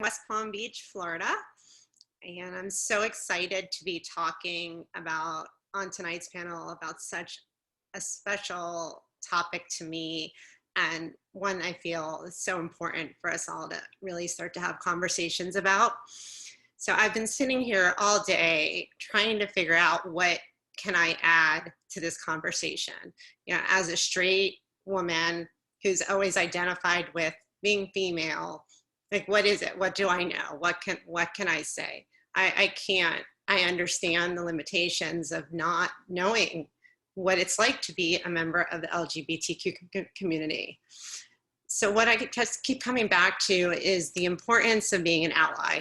West Palm Beach, Florida, and I'm so excited to be talking about on tonight's panel about such a special topic to me, and one I feel is so important for us all to really start to have conversations about. So I've been sitting here all day trying to figure out what can I add to this conversation. You know, as a straight woman who's always identified with being female, like, what is it? What do I know? What can I say? I can't. I understand the limitations of not knowing what it's like to be a member of the LGBTQ community. So what I just keep coming back to is the importance of being an ally,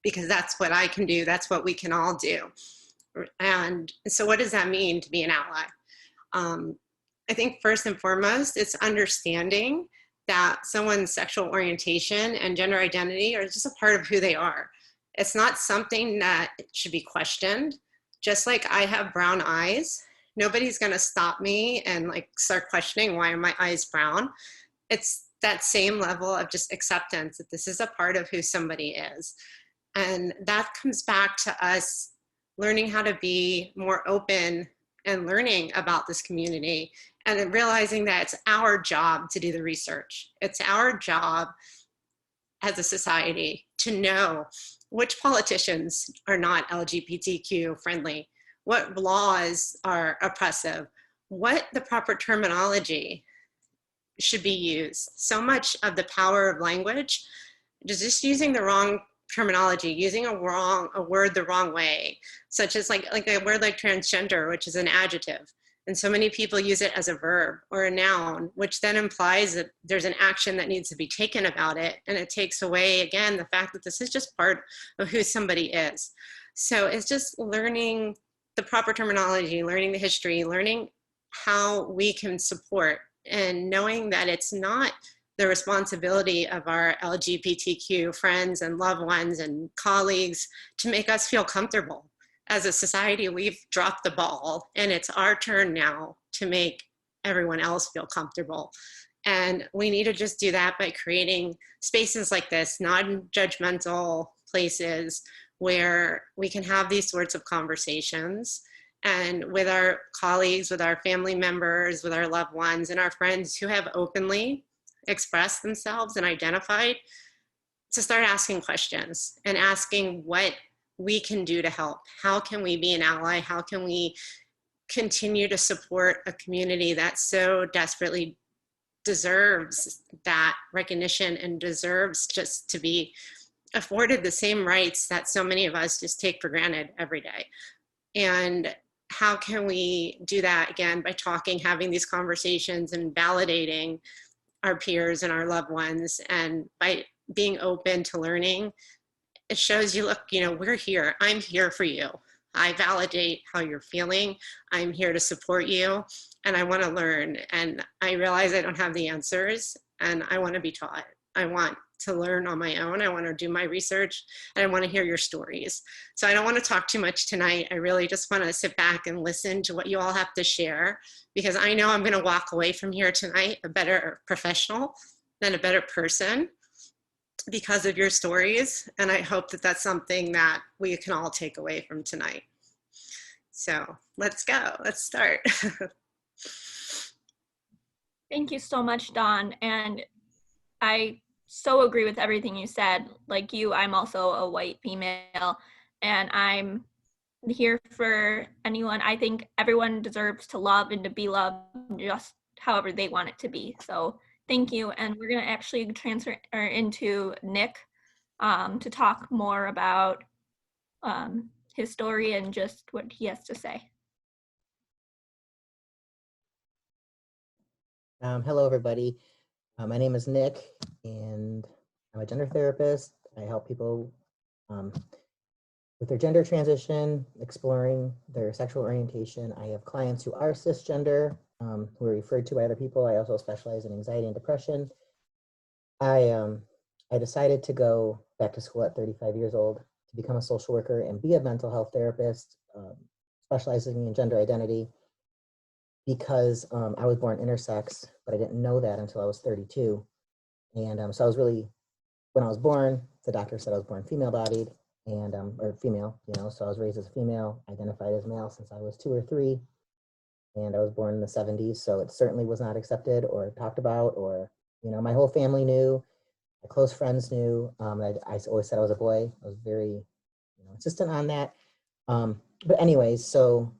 because that's what I can do. That's what we can all do. And so what does that mean to be an ally? I think first and foremost, it's understanding that someone's sexual orientation and gender identity are just a part of who they are. It's not something that should be questioned. Just like I have brown eyes, nobody's gonna stop me and like start questioning why are my eyes brown. It's that same level of just acceptance that this is a part of who somebody is. And that comes back to us learning how to be more open and learning about this community, and then realizing that it's our job to do the research. It's our job as a society to know which politicians are not LGBTQ friendly, what laws are oppressive, what the proper terminology should be used. So much of the power of language is just using the wrong terminology, using a word the wrong way, such as like a word like transgender, which is an adjective. And so many people use it as a verb or a noun, which then implies that there's an action that needs to be taken about it. And it takes away, again, the fact that this is just part of who somebody is. So it's just learning the proper terminology, learning the history, learning how we can support, and knowing that it's not the responsibility of our LGBTQ friends and loved ones and colleagues to make us feel comfortable. As a society, we've dropped the ball, and it's our turn now to make everyone else feel comfortable. And we need to just do that by creating spaces like this, non-judgmental places where we can have these sorts of conversations, and with our colleagues, with our family members, with our loved ones, and our friends who have openly expressed themselves and identified, to start asking questions and asking what we can do to help. How can we be an ally? How can we continue to support a community that so desperately deserves that recognition and deserves just to be afforded the same rights that so many of us just take for granted every day? And how can we do that, again, by talking, having these conversations and validating our peers and our loved ones, and by being open to learning. It shows you, look, you know, we're here. I'm here for you. I validate how you're feeling. I'm here to support you, and I want to learn. And I realize I don't have the answers, and I want to be taught. I want to learn on my own. I want to do my research, and I want to hear your stories. So I don't want to talk too much tonight. I really just want to sit back and listen to what you all have to share, because I know I'm going to walk away from here tonight a better professional than a better person because of your stories. And I hope that that's something that we can all take away from tonight. So let's go. Let's start. Thank you so much, Dawn. And I so agree with everything you said. Like you, I'm also a white female, and I'm here for anyone. I think everyone deserves to love and to be loved just however they want it to be. So thank you. And we're going to actually transfer into Nick to talk more about his story and just what he has to say. Hello, everybody. My name is Nick, and I'm a gender therapist. I help people with their gender transition, exploring their sexual orientation. I have clients who are cisgender, who are referred to by other people. I also specialize in anxiety and depression. I decided to go back to school at 35 years old to become a social worker and be a mental health therapist, specializing in gender identity, because I was born intersex, but I didn't know that until I was 32. And so I was really when I was born, the doctor said I was born female-bodied and or female, so I was raised as a female, identified as male since I was 2 or 3, and I was born in the 70s, so it certainly was not accepted or talked about, or my whole family knew, my close friends knew. I always said I was a boy. I was very insistent on that. But anyways, so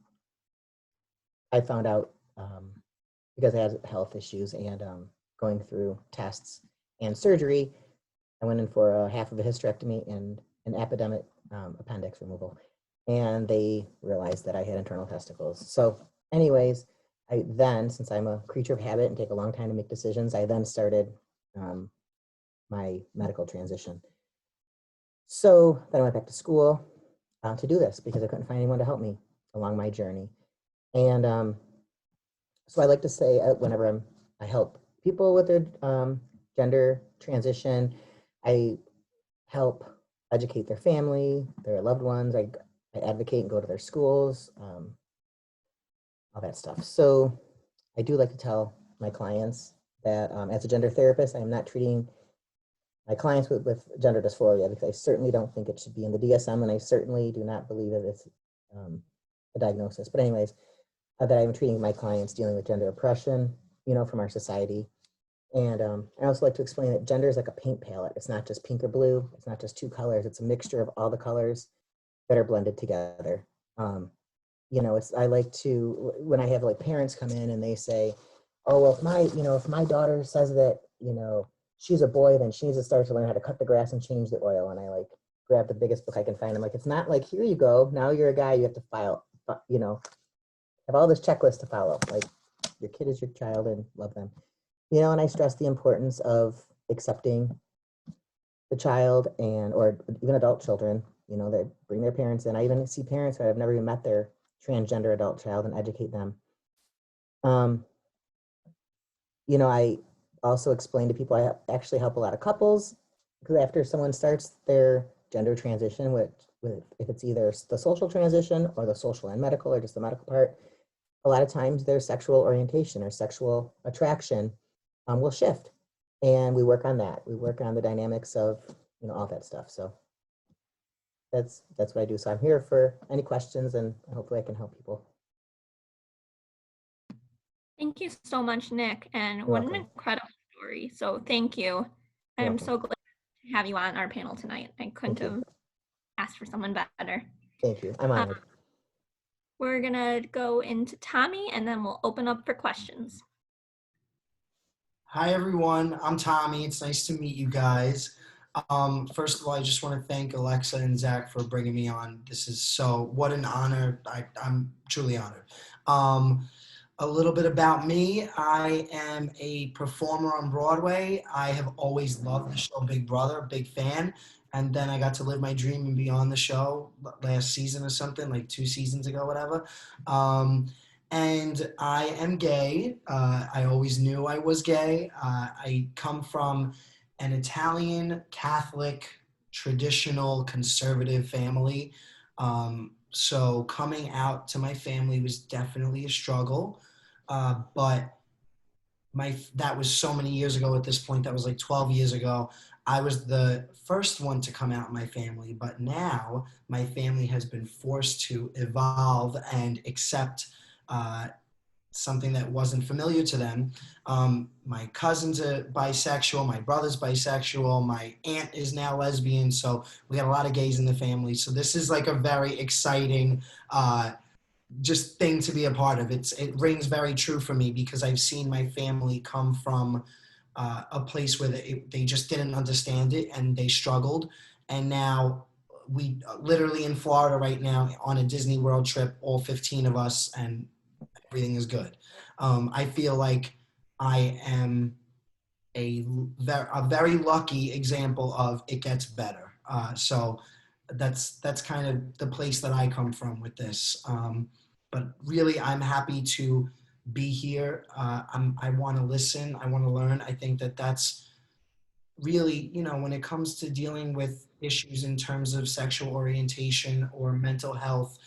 I found out because I had health issues and going through tests and surgery, I went in for a half of a hysterectomy and an epidemic appendix removal. And they realized that I had internal testicles. So anyways, I then, since I'm a creature of habit and take a long time to make decisions, I then started my medical transition. So then I went back to school to do this because I couldn't find anyone to help me along my journey. And so I like to say whenever I help people with their gender transition, I help educate their family, their loved ones. I advocate and go to their schools, all that stuff. So I do like to tell my clients that as a gender therapist, I am not treating my clients with gender dysphoria because I certainly don't think it should be in the DSM, and I certainly do not believe that it's a diagnosis. But anyways, that I'm treating my clients dealing with gender oppression, from our society. And I also like to explain that gender is like a paint palette. It's not just pink or blue. It's not just 2 colors. It's a mixture of all the colors that are blended together. I like to, when I have like parents come in and they say, oh, well, if my daughter says that, she's a boy, then she needs to start to learn how to cut the grass and change the oil. And I like grab the biggest book I can find. I'm like, it's not like, here you go. Now you're a guy, you have to have all this checklist to follow. Like, your kid is your child and love them. And I stress the importance of accepting the child or even adult children, that bring their parents in. I even see parents who have never even met their transgender adult child and educate them. I also explain to people, I actually help a lot of couples because after someone starts their gender transition, if it's either the social transition or the social and medical or just the medical part, a lot of times their sexual orientation or sexual attraction will shift. And we work on that. We work on the dynamics of, all that stuff. So that's what I do. So I'm here for any questions and hopefully I can help people. Thank you so much, Nick. And You're what an welcome. incredible story. So thank you. You're I'm welcome. so glad to have you on our panel tonight. I couldn't Thank you. have asked for someone better. Thank you. I'm honored. We're gonna go into Tommy and then we'll open up for questions. Hi, everyone. I'm Tommy. It's nice to meet you guys. First of all, I just want to thank Alexa and Zach for bringing me on. What an honor. I'm truly honored. A little bit about me. I am a performer on Broadway. I have always loved the show Big Brother, big fan. And then I got to live my dream and be on the show last season or something, like 2 seasons ago, whatever. And I am gay. I always knew I was gay. I come from an Italian, Catholic, traditional, conservative family. So coming out to my family was definitely a struggle. But that was so many years ago at this point. That was like 12 years ago. I was the first one to come out in my family, but now my family has been forced to evolve and accept something that wasn't familiar to them. My cousin's a bisexual, my brother's bisexual, my aunt is now lesbian, so we got a lot of gays in the family. So this is like a very exciting just thing to be a part of. It rings very true for me because I've seen my family come from a place where they just didn't understand it and they struggled. And now we literally in Florida right now on a Disney World trip, all 15 of us, and everything is good. I feel like I am a very lucky example of it gets better. So that's kind of the place that I come from with this. But really, I'm happy to be here. I want to listen. I want to learn. I think that's really, when it comes to dealing with issues in terms of sexual orientation or mental health,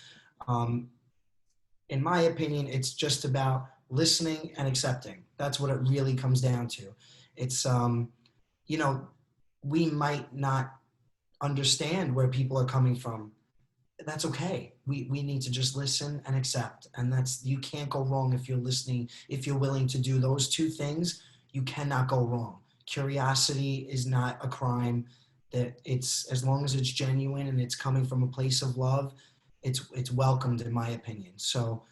in my opinion, it's just about listening and accepting. That's what it really comes down to. It's, we might not understand where people are coming from. That's okay. We need to just listen and accept. And you can't go wrong if you're listening. If you're willing to do those two things, you cannot go wrong. Curiosity is not a crime. That it's, as long as it's genuine and it's coming from a place of love, it's welcomed, in my opinion. So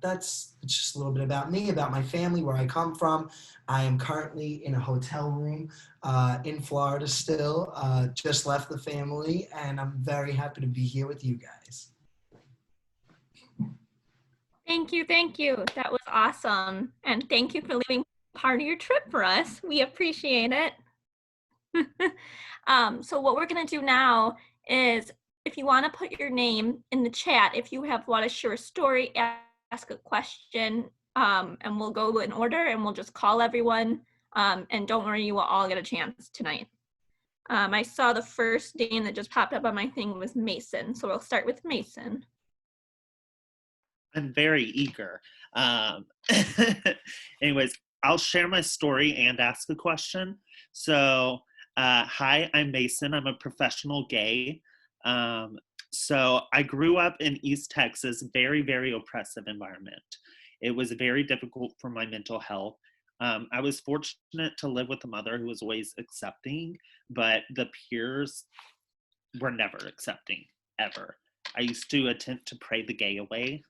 that's just a little bit about me, about my family, where I come from. I am currently in a hotel room in Florida still, just left the family, and I'm very happy to be here with you guys. Thank you. Thank you. That was awesome. And thank you for leaving part of your trip for us. We appreciate it. So what we're going to do now is, if you want to put your name in the chat, if you want to share a story, ask a question, and we'll go in order and we'll just call everyone. And don't worry, you will all get a chance tonight. I saw the first name that just popped up on my thing was Mason. So we'll start with Mason. I'm very eager. Anyways, I'll share my story and ask a question. So, hi, I'm Mason. I'm a professional gay. So I grew up in East Texas, very, very oppressive environment. It was very difficult for my mental health. I was fortunate to live with a mother who was always accepting, but the peers were never accepting, ever. I used to attempt to pray the gay away.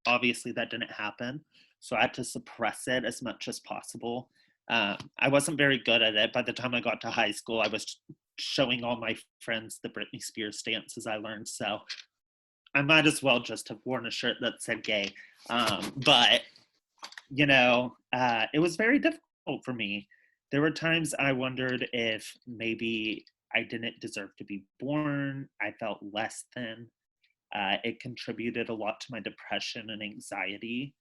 Obviously that didn't happen, so I had to suppress it as much as possible. I wasn't very good at it. By the time I got to high school, I was showing all my friends the Britney Spears dances I learned, so I might as well just have worn a shirt that said gay. But, you know, it was very difficult for me. There were times I wondered if maybe I didn't deserve to be born. I felt less than. It contributed a lot to my depression and anxiety.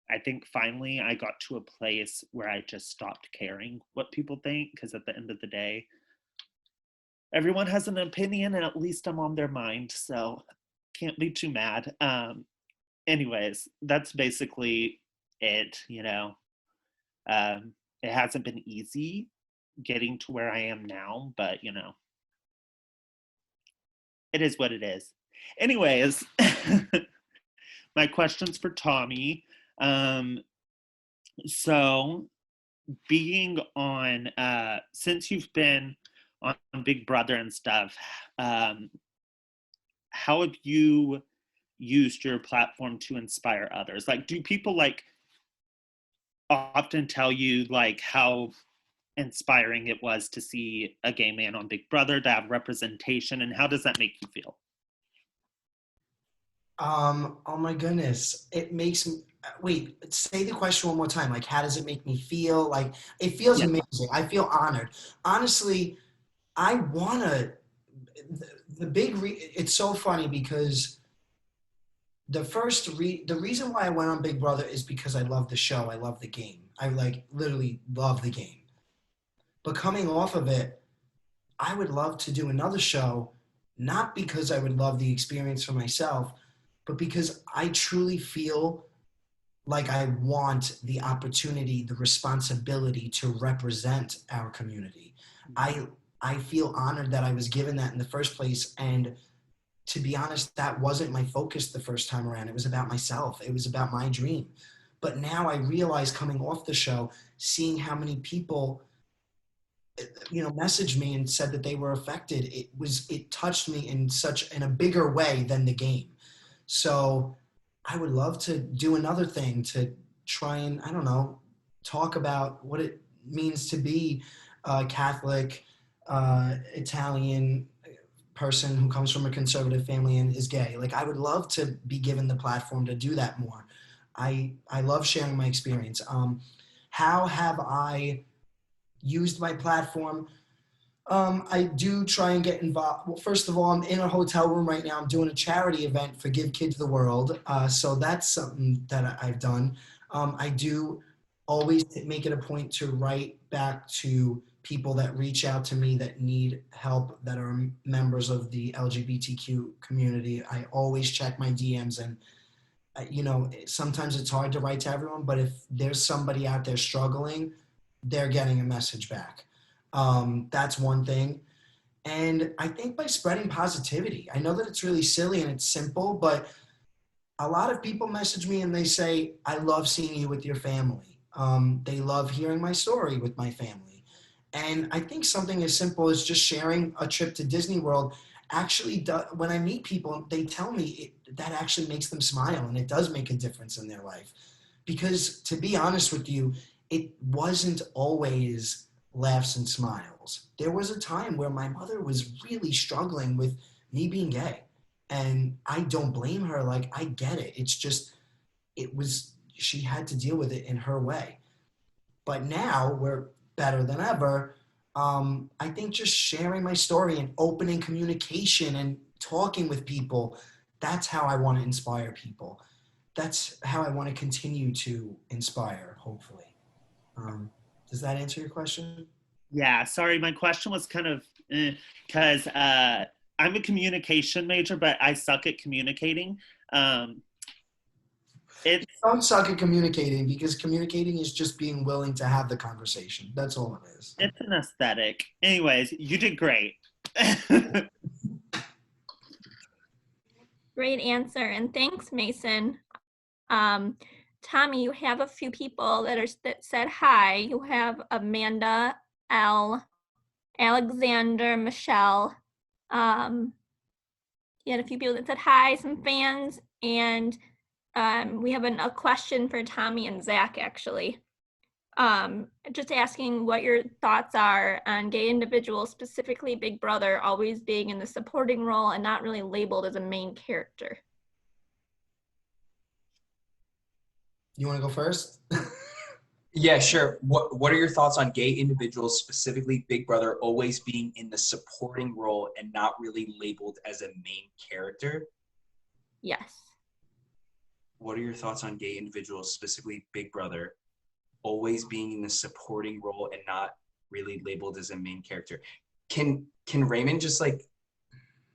I think finally I got to a place where I just stopped caring what people think, because at the end of the day, everyone has an opinion and at least I'm on their mind, so can't be too mad. Anyways, that's basically it, you know. It hasn't been easy getting to where I am now, but you know, it is what it is. Anyways, my question's for Tommy. So being on, since you've been on Big Brother and stuff, how have you used your platform to inspire others? Like, do people like often tell you like how inspiring it was to see a gay man on Big Brother, to have representation, and how does that make you feel? Oh my goodness. It makes me, wait, say the question one more time. Like, how does it make me feel? Like, it feels amazing. I feel honored. Honestly, I want to, it's so funny because the reason why I went on Big Brother is because I love the show. I love the game. I like literally love the game. But coming off of it, I would love to do another show, not because I would love the experience for myself, but because I truly feel like I want the opportunity, the responsibility to represent our community. I feel honored that I was given that in the first place. And to be honest, that wasn't my focus the first time around. It was about myself. It was about my dream. But now I realize, coming off the show, seeing how many people, you know, messaged me and said that they were affected, it touched me in a bigger way than the game. So I would love to do another thing to try and, I don't know, talk about what it means to be a Catholic, Italian person who comes from a conservative family and is gay. Like, I would love to be given the platform to do that more. I love sharing my experience. How have I used my platform? I do try and get involved. Well, first of all, I'm in a hotel room right now. I'm doing a charity event for Give Kids the World. So that's something that I've done. I do always make it a point to write back to people that reach out to me that need help, that are members of the LGBTQ community. I always check my DMs, and you know, sometimes it's hard to write to everyone, but if there's somebody out there struggling, they're getting a message back. That's one thing. And I think by spreading positivity, I know that it's really silly and it's simple, but a lot of people message me and they say, I love seeing you with your family. They love hearing my story with my family. And I think something as simple as just sharing a trip to Disney World actually when I meet people, they tell me that actually makes them smile, and it does make a difference in their life. Because to be honest with you, it wasn't always laughs and smiles. There was a time where my mother was really struggling with me being gay. And I don't blame her. Like, I get it. It's just, she had to deal with it in her way. But now we're better than ever. I think just sharing my story and opening communication and talking with people, that's how I want to inspire people. That's how I want to continue to inspire, hopefully. Does that answer your question? Yeah, sorry, my question was kind of, because I'm a communication major, but I suck at communicating. Don't suck at communicating, because communicating is just being willing to have the conversation. That's all it is. It's an aesthetic. Anyways, you did great. Great answer, and thanks, Mason. Tommy, you have a few people that said hi. You have Amanda, L, Alexander, Michelle. You had a few people that said hi, some fans, and we have a question for Tommy and Zach, actually. Just asking what your thoughts are on gay individuals, specifically Big Brother, always being in the supporting role and not really labeled as a main character. You want to go first? Yeah, sure. What are your thoughts on gay individuals, specifically Big Brother, always being in the supporting role and not really labeled as a main character? Yes. What are your thoughts on gay individuals, specifically Big Brother, always being in the supporting role and not really labeled as a main character? Can Raymond just like,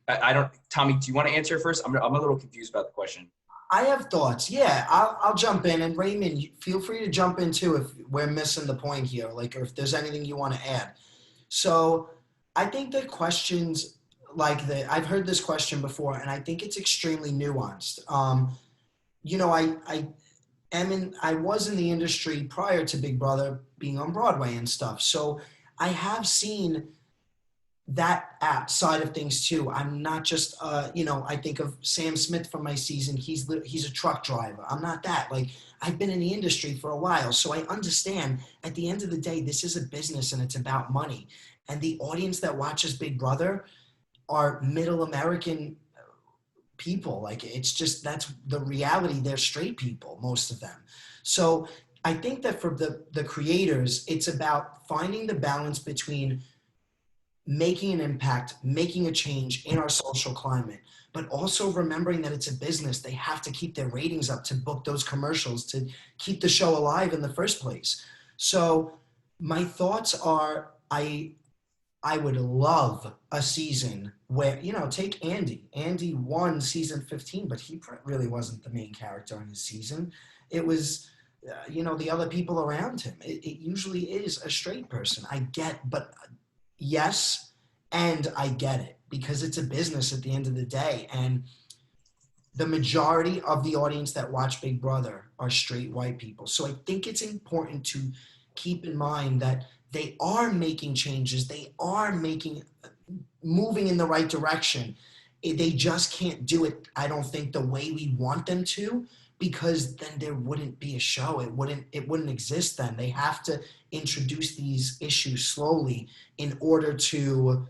I don't, Tommy, do you want to answer first? I'm a little confused about the question. I have thoughts. Yeah, I'll jump in, and Raymond, feel free to jump in too if we're missing the point here, like, or if there's anything you want to add. So I think that questions like that, I've heard this question before, and I think it's extremely nuanced. You know, I was in the industry prior to Big Brother being on Broadway and stuff. So I have seen that side of things too. I'm not just, I think of Sam Smith from my season. He's a truck driver. I'm not that. Like, I've been in the industry for a while, so I understand at the end of the day, this is a business and it's about money. And the audience that watches Big Brother are middle American people. Like, it's just, that's the reality. They're straight people, most of them. So I think that for the creators, it's about finding the balance between making an impact, making a change in our social climate, but also remembering that it's a business. They have to keep their ratings up to book those commercials, to keep the show alive in the first place. So my thoughts are, I would love a season where, take Andy. Andy won season 15, but he really wasn't the main character in his season. It was, the other people around him. It usually is a straight person. But yes, and I get it, because it's a business at the end of the day. And the majority of the audience that watch Big Brother are straight white people. So I think it's important to keep in mind that they are making changes. They are moving in the right direction. They just can't do it, I don't think, the way we want them to, because then there wouldn't be a show. It wouldn't exist then. They have to introduce these issues slowly in order to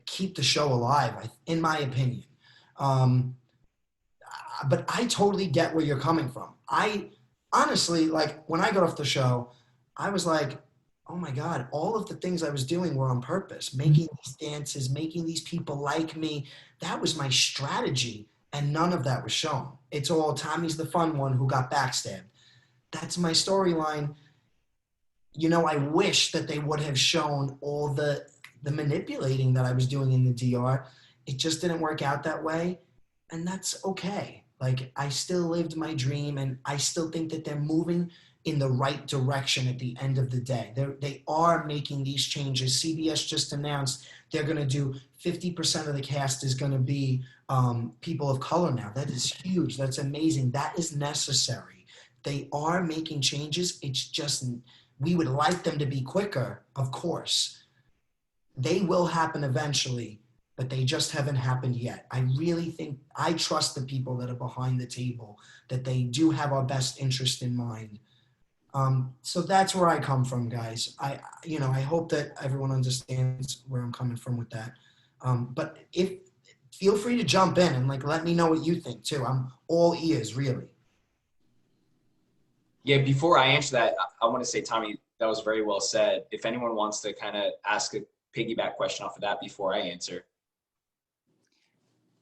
keep the show alive, in my opinion. But I totally get where you're coming from. I honestly, like, when I got off the show, I was like, oh my God, all of the things I was doing were on purpose. Making these dances, making these people like me. That was my strategy, and none of that was shown. It's all Tommy's the fun one who got backstabbed. That's my storyline. I wish that they would have shown all the manipulating that I was doing in the DR. It just didn't work out that way, and that's okay. Like, I still lived my dream, and I still think that they're moving in the right direction at the end of the day. They are making these changes. CBS just announced they're going to do 50% of the cast is going to be people of color now. That is huge. That's amazing. That is necessary. They are making changes. It's just, we would like them to be quicker, of course. They will happen eventually, but they just haven't happened yet. I really think, I trust the people that are behind the table, that they do have our best interest in mind. So that's where I come from, guys. I hope that everyone understands where I'm coming from with that. But feel free to jump in and like let me know what you think too. I'm all ears, really. Yeah, before I answer that, I want to say, Tommy, that was very well said. If anyone wants to kind of ask a piggyback question off of that before I answer.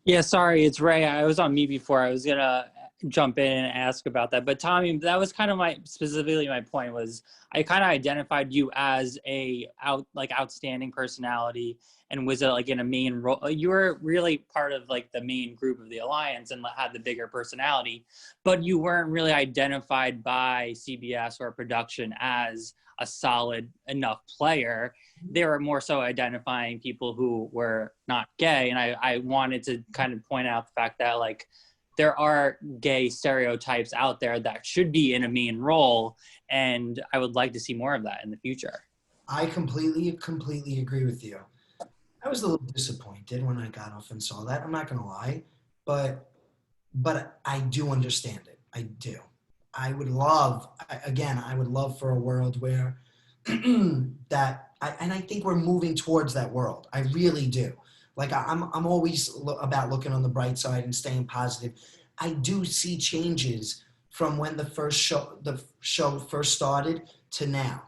Yeah, sorry, it's Ray. I was on mute before. I was gonna jump in and ask about that, but Tommy, that was kind of specifically my point was I kind of identified you as outstanding personality and was like in a main role. You were really part of like the main group of the alliance and had the bigger personality, but you weren't really identified by CBS or production as a solid enough player. They were more so identifying people who were not gay. And I wanted to kind of point out the fact that like there are gay stereotypes out there that should be in a main role. And I would like to see more of that in the future. I completely agree with you. I was a little disappointed when I got off and saw that. I'm not going to lie, but I do understand it. I do. I would love for a world where and I think we're moving towards that world. I really do. Like I'm always about looking on the bright side and staying positive. I do see changes from when the show first started to now.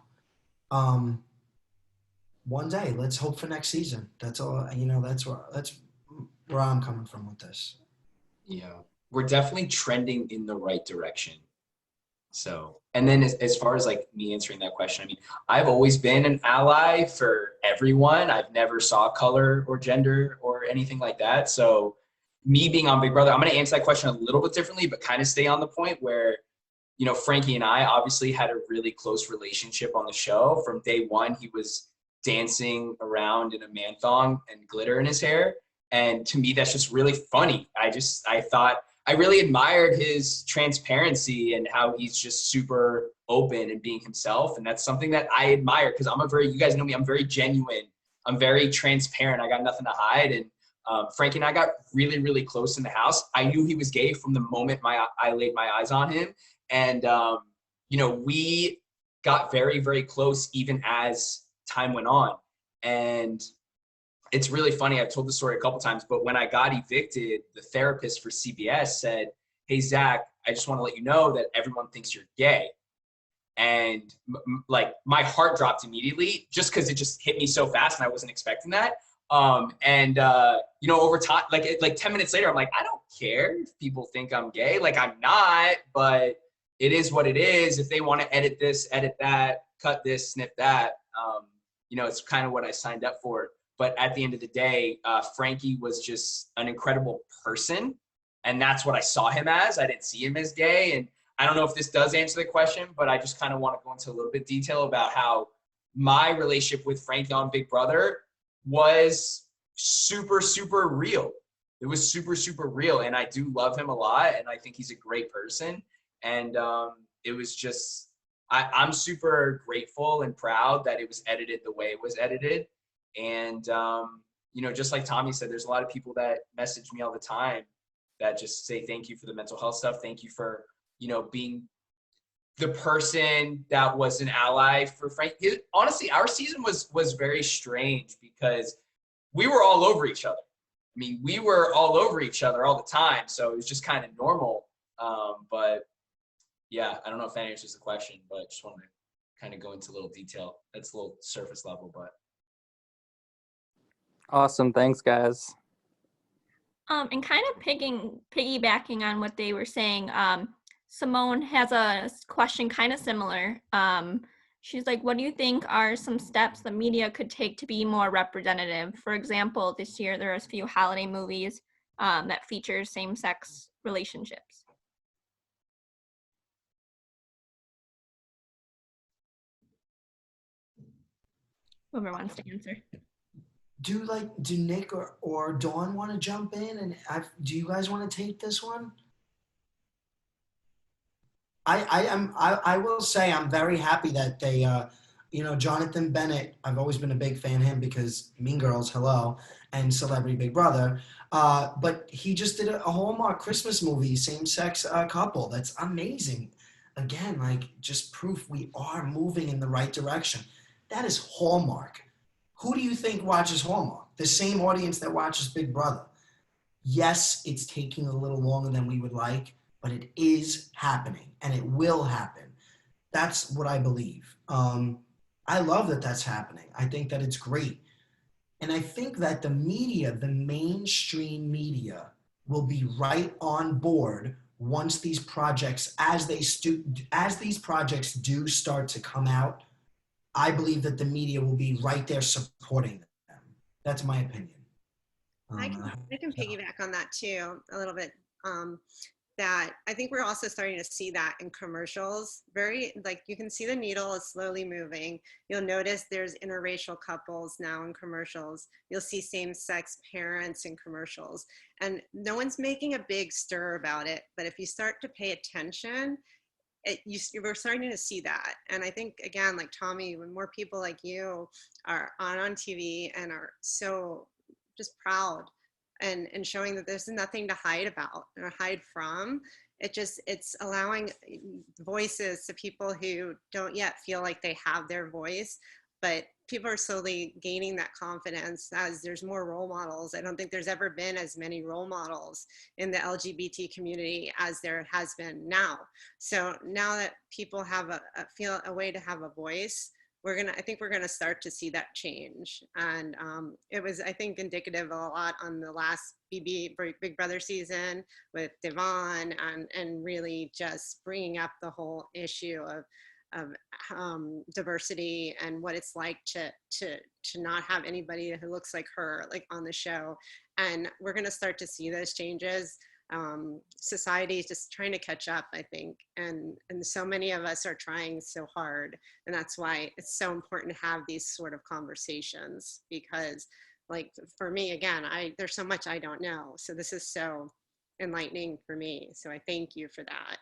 One day, let's hope for next season. That's all. That's where I'm coming from with this. Yeah, we're definitely trending in the right direction. So, and then as far as like me answering that question, I mean, I've always been an ally for everyone. I've never saw color or gender or anything like that. So me being on Big Brother, I'm going to answer that question a little bit differently, but kind of stay on the point where, Frankie and I obviously had a really close relationship on the show. From day one, he was dancing around in a man thong and glitter in his hair. And to me, that's just really funny. I thought, I really admired his transparency and how he's just super open and being himself. And that's something that I admire because you guys know me, I'm very genuine. I'm very transparent. I got nothing to hide. And Frankie and I got really, really close in the house. I knew he was gay from the moment I laid my eyes on him. And, we got very, very close even as time went on. And it's really funny. I've told the story a couple times, but when I got evicted, the therapist for CBS said, "Hey, Zach, I just want to let you know that everyone thinks you're gay." And like my heart dropped immediately just because it just hit me so fast and I wasn't expecting that. Over time, like 10 minutes later, I'm like, I don't care if people think I'm gay. Like I'm not, but it is what it is. If they want to edit this, edit that, cut this, snip that, it's kind of what I signed up for. But at the end of the day, Frankie was just an incredible person. And that's what I saw him as. I didn't see him as gay. And I don't know if this does answer the question, but I just kind of want to go into a little bit detail about how my relationship with Frankie on Big Brother was super, super real. It was super, super real. And I do love him a lot. And I think he's a great person. And it was just, I'm super grateful and proud that it was edited the way it was edited. And, just like Tommy said, there's a lot of people that message me all the time that just say, thank you for the mental health stuff. Thank you for, being the person that was an ally for Frank. Honestly, our season was very strange because we were all over each other. I mean, we were all over each other all the time. So it was just kind of normal. But yeah, I don't know if that answers the question, but just wanted to kind of go into a little detail. That's a little surface level, but. Awesome. Thanks, guys. And kind of piggybacking on what they were saying, Simone has a question kind of similar. She's like, what do you think are some steps the media could take to be more representative? For example, this year there are a few holiday movies that feature same-sex relationships. Whoever wants to answer. Do Nick or Dawn want to jump in? And do you guys want to take this one? I will say I'm very happy that they, Jonathan Bennett. I've always been a big fan of him because Mean Girls, hello, and Celebrity Big Brother. But he just did a Hallmark Christmas movie, same-sex couple. That's amazing. Again, just proof we are moving in the right direction. That is Hallmark. Who do you think watches Hallmark? The same audience that watches Big Brother. Yes, it's taking a little longer than we would like, but it is happening and it will happen. That's what I believe. I love that that's happening. I think that it's great. And I think that the media, the mainstream media, will be right on board once these projects, as these projects do start to come out. I believe that the media will be right there supporting them. That's my opinion. I can piggyback on that too a little bit. That I think we're also starting to see that in commercials. You can see the needle is slowly moving. You'll notice there's interracial couples now in commercials. You'll see same-sex parents in commercials. And no one's making a big stir about it. But if you start to pay attention, we're starting to see that. And I think, again, like Tommy, when more people like you are on TV and are so just proud and showing that there's nothing to hide about or hide from, it's allowing voices to people who don't yet feel like they have their voice, but people are slowly gaining that confidence as there's more role models. I don't think there's ever been as many role models in the LGBT community as there has been now. So now that people have a way to have a voice, I think we're gonna start to see that change. And it was, I think, indicative a lot on the last Big Brother season with Devon and really just bringing up the whole issue of diversity and what it's like to not have anybody who looks like her on the show. And we're going to start to see those changes. Society is just trying to catch up, I think, and so many of us are trying so hard, and that's why it's so important to have these sort of conversations, because for me, again, there's so much I don't know, so this is so enlightening for me. So I thank you for that.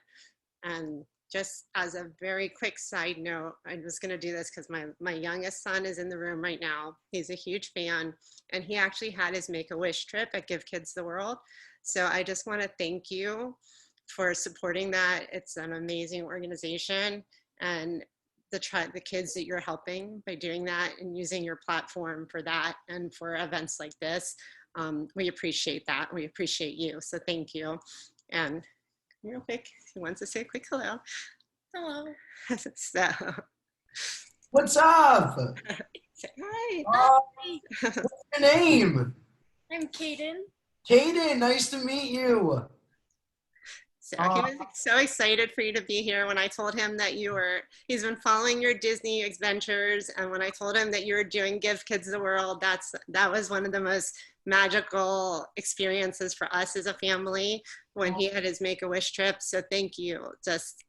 And just as a very quick side note, I was going to do this because my youngest son is in the room right now. He's a huge fan, and he actually had his Make-A-Wish trip at Give Kids the World. So I just want to thank you for supporting that. It's an amazing organization, and the kids that you're helping by doing that and using your platform for that and for events like this. We appreciate that. We appreciate you. So thank you. And real quick, he wants to say a quick hello. Hello. So. What's up? Say hi. What's your name? I'm Kaden. Kaden, nice to meet you. So he was so excited for you to be here when I told him that he's been following your Disney adventures. And when I told him that you were doing Give Kids the World, that was one of the most magical experiences for us as a family when he had his Make-A-Wish trip. So thank you.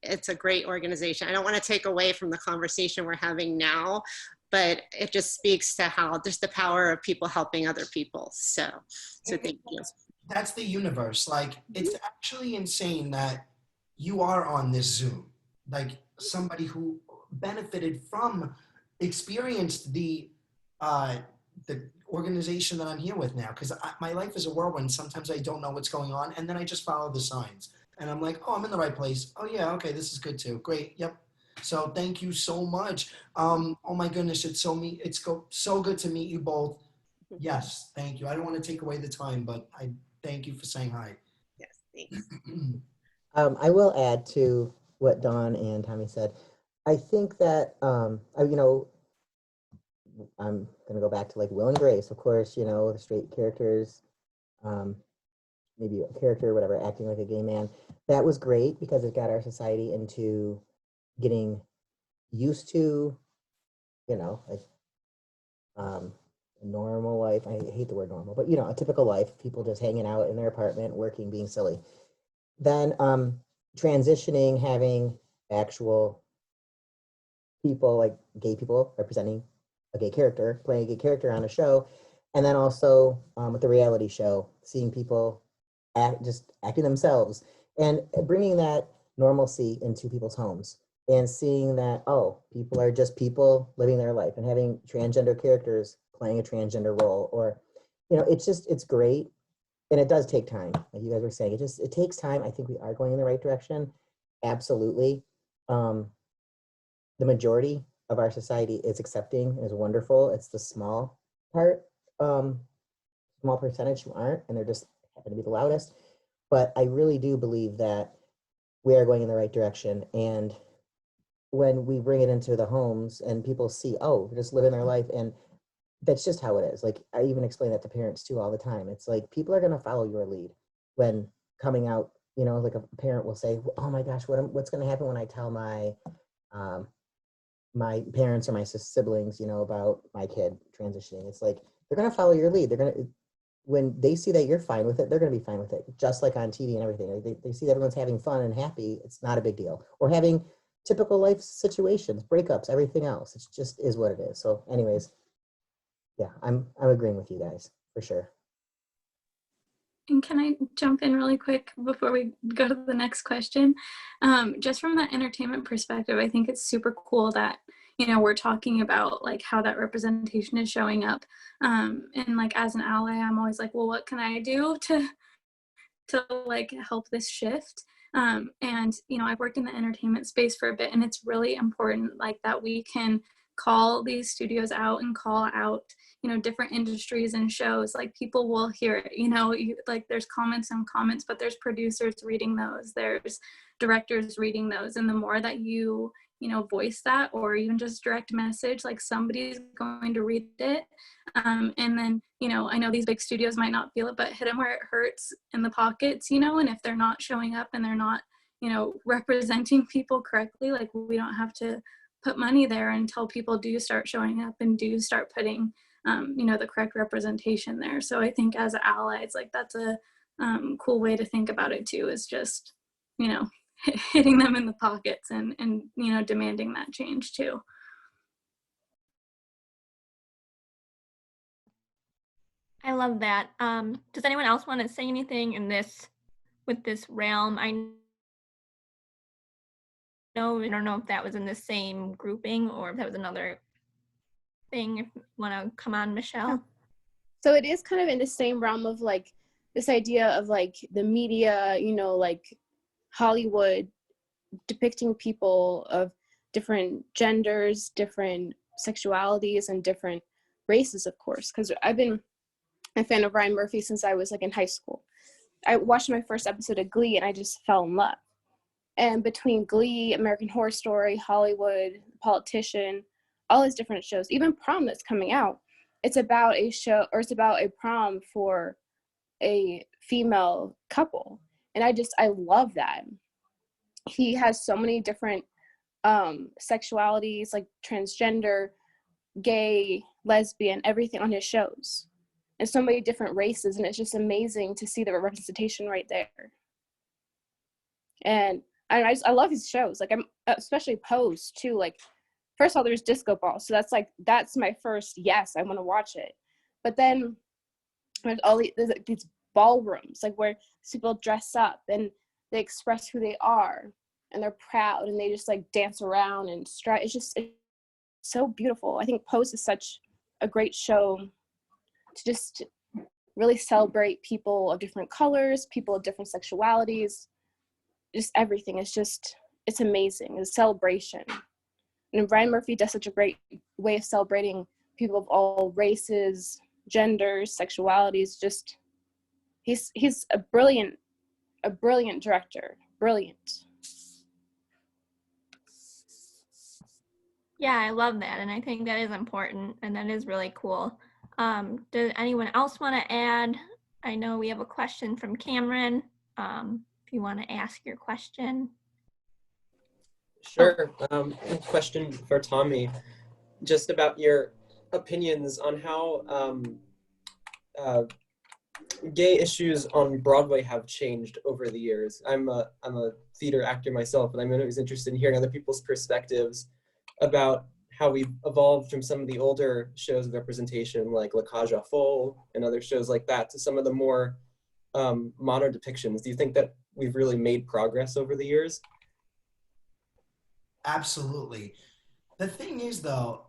It's a great organization. I don't want to take away from the conversation we're having now, but it just speaks to how just the power of people helping other people. So thank you. That's the universe. It's actually insane that you are on this Zoom. Somebody who benefited from, experienced the organization that I'm here with now. Because my life is a whirlwind. Sometimes I don't know what's going on, and then I just follow the signs. And I'm like, oh, I'm in the right place. Oh yeah, okay, this is good too. Great, yep. So thank you so much. Oh my goodness, it's so good to meet you both. Yes, thank you. I don't want to take away the time, but I thank you for saying hi. Yes, thanks. I will add to what Dawn and Tommy said. I think that, I'm going to go back to Will and Grace, of course, the straight characters, maybe a character, whatever, acting like a gay man. That was great because it got our society into getting used to, a normal life. I hate the word normal, but a typical life, people just hanging out in their apartment, working, being silly. Then transitioning, having actual people, like gay people representing a gay character, playing a gay character on a show, and then also with the reality show, seeing people just acting themselves and bringing that normalcy into people's homes and seeing that, oh, people are just people living their life and having transgender characters playing a transgender role, or, it's great. And it does take time, like you guys were saying. It takes time. I think we are going in the right direction. Absolutely. The majority of our society is accepting and is wonderful. It's the small part, small percentage who aren't, and they're just happen to be the loudest. But I really do believe that we are going in the right direction. And when we bring it into the homes and people see, oh, they're just living their life, and that's just how it is. Like, I even explain that to parents too all the time. It's like, people are going to follow your lead when coming out. Like a parent will say, oh my gosh, what's going to happen when I tell my my parents or my siblings, about my kid transitioning? It's like, they're going to follow your lead. They're going to, when they see that you're fine with it, they're going to be fine with it. Just like on TV and everything, they see that everyone's having fun and happy. It's not a big deal. Or having typical life situations, breakups, everything else. It just is what it is. So anyways, yeah, I'm agreeing with you guys for sure. And can I jump in really quick before we go to the next question? Just from that entertainment perspective, I think it's super cool that, we're talking about like how that representation is showing up. And like as an ally, I'm always like, well, what can I do to like help this shift? And, I've worked in the entertainment space for a bit, and it's really important like that we can call these studios out and call out, different industries and shows. Like, people will hear it, like there's comments and comments, but there's producers reading those, there's directors reading those. And the more that you voice that, or even just direct message, like somebody's going to read it. And then, I know these big studios might not feel it, but hit them where it hurts in the pockets, and if they're not showing up and they're not, representing people correctly, like we don't have to put money there until people do start showing up and do start putting, the correct representation there. So I think as allies, like that's a cool way to think about it too, is just, hitting them in the pockets and demanding that change too. I love that. Does anyone else want to say anything with this realm? I don't know if that was in the same grouping or if that was another thing. If you want to come on, Michelle. So it is kind of in the same realm of like this idea of like the media, like Hollywood depicting people of different genders, different sexualities, and different races, of course, because I've been a fan of Ryan Murphy since I was like in high school. I watched my first episode of Glee and I just fell in love. And between Glee, American Horror Story, Hollywood, Politician, all these different shows, even Prom that's coming out, it's about a show, or it's about a prom for a female couple. And I love that. He has so many different sexualities, like transgender, gay, lesbian, everything on his shows. And so many different races, and it's just amazing to see the representation right there. And I love his shows. Like, I'm especially Pose too. Like, first of all, there's Disco Ball, so that's my first yes, I want to watch it. But then there's there's like these ballrooms, like where people dress up and they express who they are, and they're proud, and they just like dance around and strut. It's so beautiful. I think Pose is such a great show to just really celebrate people of different colors, people of different sexualities, just everything. It's amazing. It's a celebration. And Ryan Murphy does such a great way of celebrating people of all races, genders, sexualities. Just, he's a brilliant director. Brilliant. Yeah, I love that. And I think that is important and that is really cool. Does anyone else want to add? I know we have a question from Cameron. If you want to ask your question. Sure. Question for Tommy, just about your opinions on how gay issues on Broadway have changed over the years. I'm a theater actor myself, and I'm always interested in hearing other people's perspectives about how we've evolved from some of the older shows of representation like La Cage aux Folles and other shows like that to some of the more modern depictions. Do you think that we've really made progress over the years? Absolutely. The thing is, though,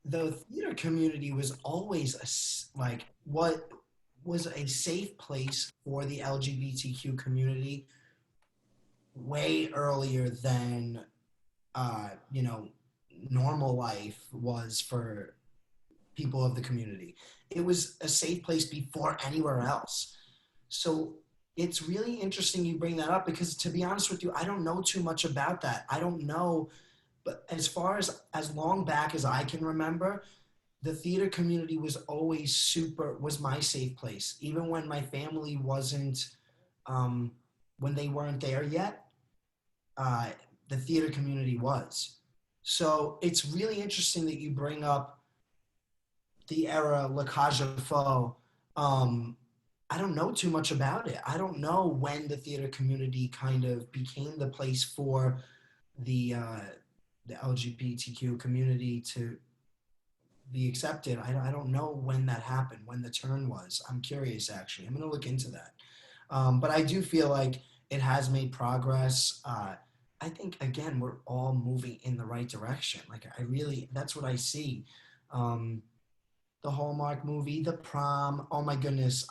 the theater community was always what was a safe place for the LGBTQ community way earlier than normal life was for people of the community. It was a safe place before anywhere else. So it's really interesting you bring that up, because to be honest with you, I don't know too much about that. I don't know, but as far as long back as I can remember, the theater community was always was my safe place. Even when my family wasn't, when they weren't there yet, the theater community was. So it's really interesting that you bring up the era La Cage aux Folles. I don't know too much about it. I don't know when the theater community kind of became the place for the LGBTQ community to be accepted. I don't know when that happened, when the turn was. I'm curious, actually. I'm going to look into that. But I do feel like it has made progress. I think, again, we're all moving in the right direction. Like, that's what I see. The Hallmark movie, The Prom, oh my goodness,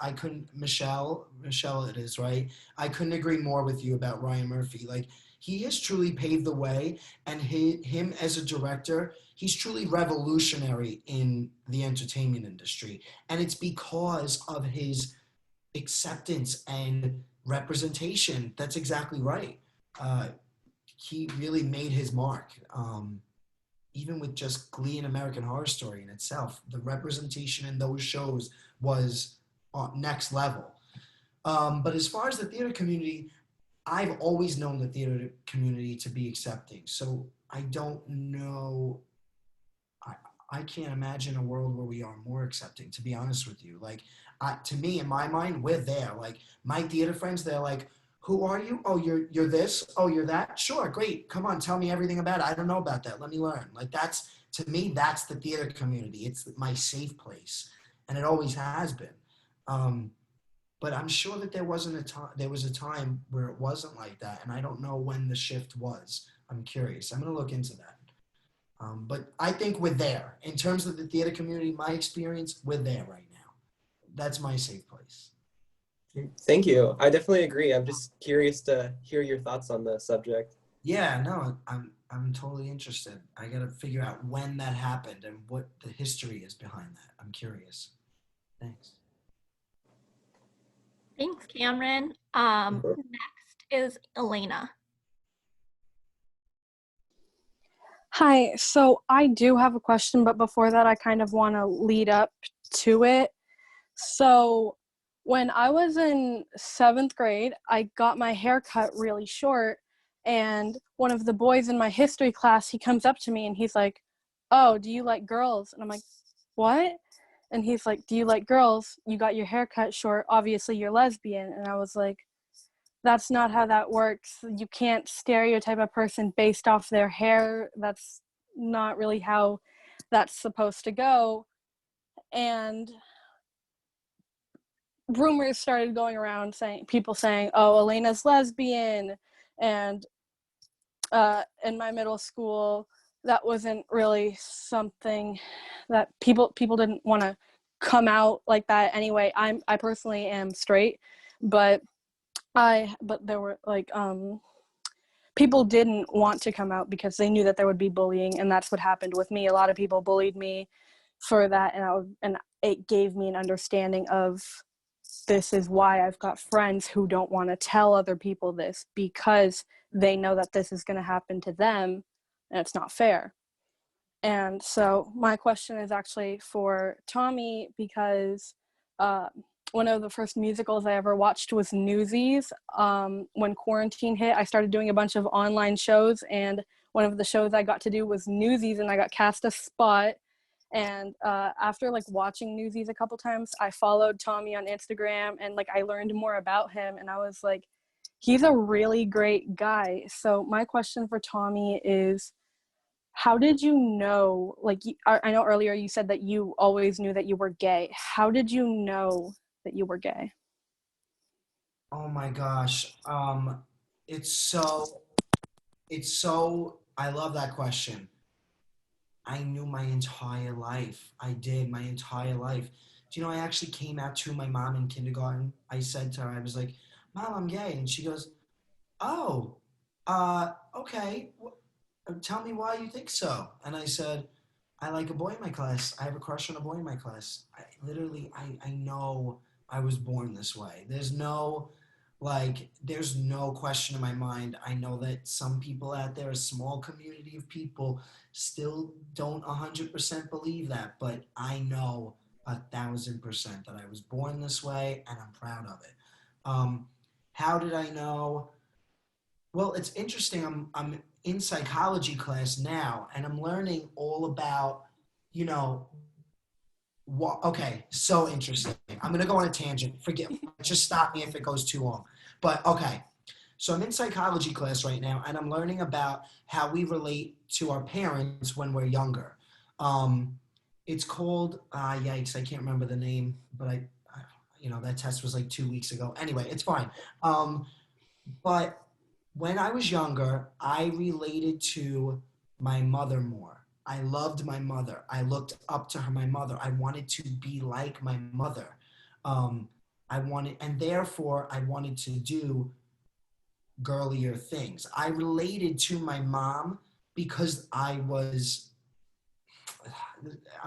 Michelle it is, right? I couldn't agree more with you about Ryan Murphy. Like, he has truly paved the way, and him as a director, he's truly revolutionary in the entertainment industry. And it's because of his acceptance and representation. That's exactly right. He really made his mark. Even with just Glee and American Horror Story in itself, the representation in those shows was next level. But as far as the theater community, I've always known the theater community to be accepting. So I don't know. I can't imagine a world where we are more accepting, to be honest with you. Like, to me, in my mind, we're there. Like, my theater friends, they're like, who are you? Oh, you're this? Oh, you're that? Sure, great. Come on, tell me everything about it. I don't know about that. Let me learn. Like, to me, that's the theater community. It's my safe place, and it always has been. But I'm sure that there was a time where it wasn't like that, and I don't know when the shift was. I'm curious. I'm going to look into that. But I think we're there. In terms of the theater community, my experience, we're there right now. That's my safe place. Thank you. I definitely agree. I'm just curious to hear your thoughts on the subject. Yeah, no, I'm totally interested. I got to figure out when that happened and what the history is behind that. I'm curious. Thanks. Thanks, Cameron. Next is Elena. Hi, so I do have a question, but before that, I kind of want to lead up to it. So when I was in 7th grade, I got my hair cut really short, and one of the boys in my history class, he comes up to me and he's like, "Oh, do you like girls?" And I'm like, "What?" And he's like, "Do you like girls? You got your hair cut short. Obviously, you're lesbian." And I was like, that's not how that works. You can't stereotype a person based off their hair. That's not really how that's supposed to go. And rumors started going around people saying, "Oh, Elena's lesbian." And in my middle school, that wasn't really something that people didn't want to come out like that anyway. I personally am straight, but there were like people didn't want to come out because they knew that there would be bullying, and that's what happened with me. A lot of people bullied me for that, and it gave me an understanding of, this is why I've got friends who don't want to tell other people this, because they know that this is going to happen to them and it's not fair. And so my question is actually for Tommy, because one of the first musicals I ever watched was Newsies. When quarantine hit, I started doing a bunch of online shows, and one of the shows I got to do was Newsies, and I got cast a spot. And after like watching Newsies a couple times, I followed Tommy on Instagram, and like I learned more about him, and I was like, he's a really great guy. So my question for Tommy is, how did you know, like, I know earlier you said that you always knew that you were gay. How did you know that you were gay? Oh my gosh. It's so, I love that question. I knew my entire life. I did my entire life. Do you know, I actually came out to my mom in kindergarten. I said to her, I was like, Mom, I'm gay. And she goes, oh, okay. Tell me why you think so. And I said, I like a boy in my class. I have a crush on a boy in my class. I know I was born this way. There's no question in my mind. I know that some people out there, a small community of people, still don't 100% believe that, but I know 1,000% that I was born this way, and I'm proud of it. How did I know? Well, it's interesting. I'm in psychology class now, and I'm learning all about, you know, okay, so interesting. I'm gonna go on a tangent. Just stop me if it goes too long. But okay, so I'm in psychology class right now, and I'm learning about how we relate to our parents when we're younger. It's called yikes, I can't remember the name, but that test was like 2 weeks ago. Anyway, it's fine. But when I was younger, I related to my mother more. I loved my mother. I looked up to her, my mother. I wanted to be like my mother. Therefore I wanted to do girlier things. I related to my mom because I'm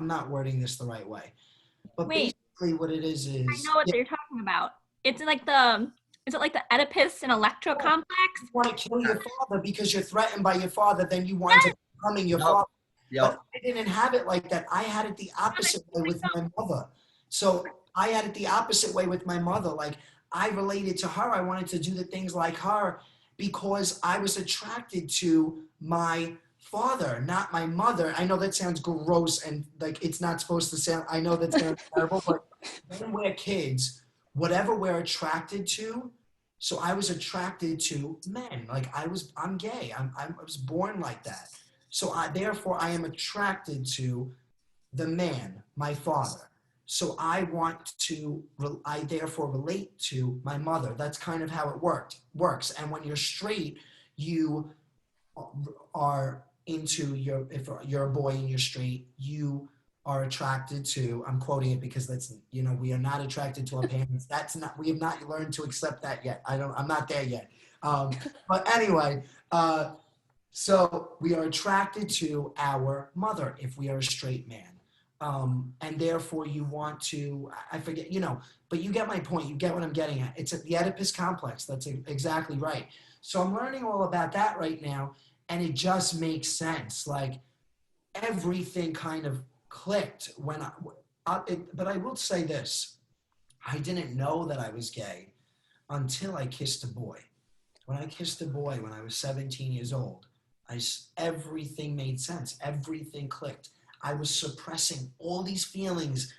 not wording this the right way, but Wait, basically what it is I know what you're talking about. It's like is it like the Oedipus and Electra complex? you want to kill your father because you're threatened by your father, then you want to becoming your father. But I didn't have it like that. I had it the opposite way with my mother. So I had it the opposite way with my mother. Like, I related to her. I wanted to do the things like her because I was attracted to my father, not my mother. I know that sounds gross and like it's not supposed to sound, I know that sounds terrible, but when we're kids, whatever we're attracted to, so I was attracted to men. Like I'm gay. I was born like that. So therefore I am attracted to the man, my father. So I therefore relate to my mother. That's kind of how it works. And when you're straight, you are into if you're a boy and you're straight, you are attracted to, I'm quoting it because that's, we are not attracted to our parents. We have not learned to accept that yet. I'm not there yet. But anyway, so we are attracted to our mother if we are a straight man. And therefore you want to, I forget, but you get my point. You get what I'm getting at. It's at the Oedipus complex. That's exactly right. So I'm learning all about that right now. And it just makes sense. Like everything kind of clicked but I will say this. I didn't know that I was gay until I kissed a boy. When I kissed a boy when I was 17 years old, everything made sense. Everything clicked. I was suppressing all these feelings,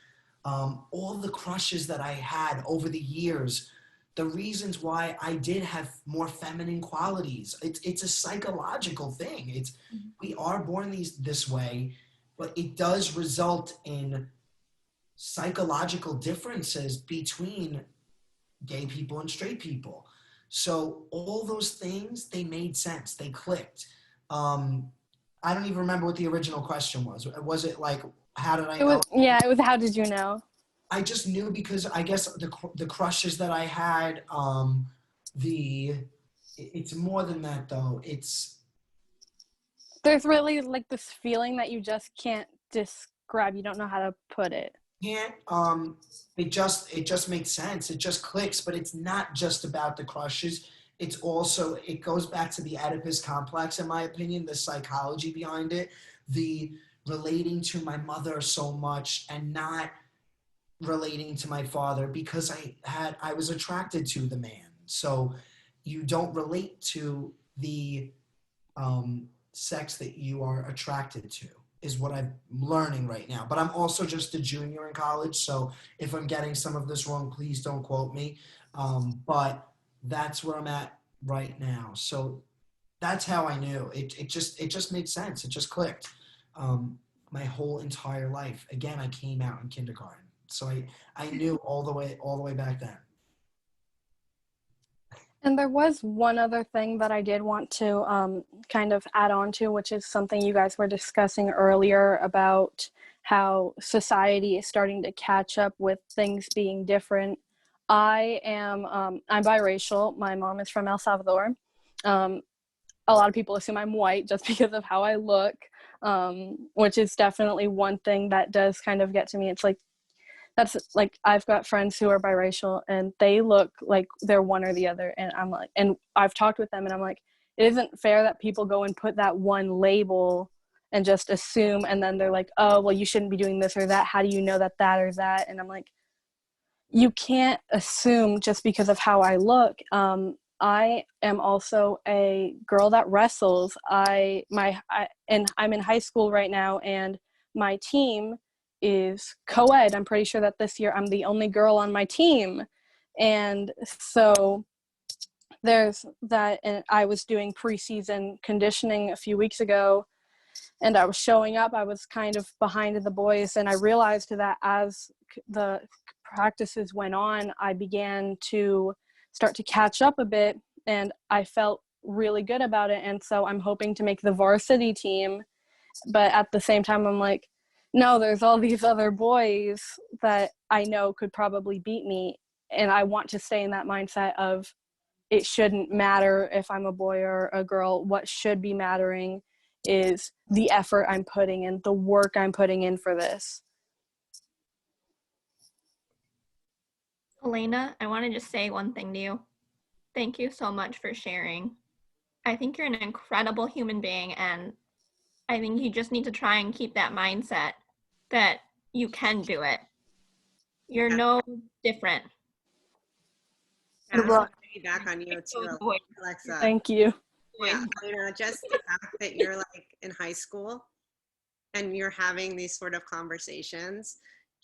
all the crushes that I had over the years, the reasons why I did have more feminine qualities. It's a psychological thing. We are born this way, but it does result in psychological differences between gay people and straight people. So all those things, they made sense. They clicked. I don't even remember what the original question was. Was it like, how did I know? It was how did you know? I just knew because I guess the crushes that I had, it's more than that though. There's really like this feeling that you just can't describe. You don't know how to put it. It just makes sense. It just clicks, but it's not just about the crushes. It's also, it goes back to the Oedipus complex, in my opinion, the psychology behind it, the relating to my mother so much and not relating to my father because I was attracted to the man. So you don't relate to the sex that you are attracted to is what I'm learning right now. But I'm also just a junior in college, so if I'm getting some of this wrong, please don't quote me. But that's where I'm at right now. So that's how I knew. It just made sense. It just clicked. My whole entire life. Again, I came out in kindergarten, so I knew all the way back then. And there was one other thing that I did want to kind of add on to, which is something you guys were discussing earlier about how society is starting to catch up with things being different. I'm biracial. My mom is from El Salvador. A lot of people assume I'm white just because of how I look, which is definitely one thing that does kind of get to me. It's like, that's like, I've got friends who are biracial and they look like they're one or the other. And I'm like, and I've talked with them and I'm like, it isn't fair that people go and put that one label and just assume. And then they're like, oh, well, you shouldn't be doing this or that. How do you know that that or that? And I'm like, you can't assume just because of how I look. I am also a girl that wrestles. And I'm in high school right now, and my team is co-ed. I'm pretty sure that this year I'm the only girl on my team. And so there's that, and I was doing preseason conditioning a few weeks ago, and I was showing up. I was kind of behind the boys, and I realized that as the practices went on, I began to start to catch up a bit, and I felt really good about it. And so I'm hoping to make the varsity team, but at the same time I'm like, no, there's all these other boys that I know could probably beat me, and I want to stay in that mindset of it shouldn't matter if I'm a boy or a girl. What should be mattering is the effort I'm putting in, the work I'm putting in for this. Elena, I want to just say one thing to you. Thank you so much for sharing. I think you're an incredible human being, and I think you just need to try and keep that mindset that you can do it. You're no different. And I'm going to piggyback on you too, Alexa. Thank you. Yeah, just the fact that you're like in high school and you're having these sort of conversations,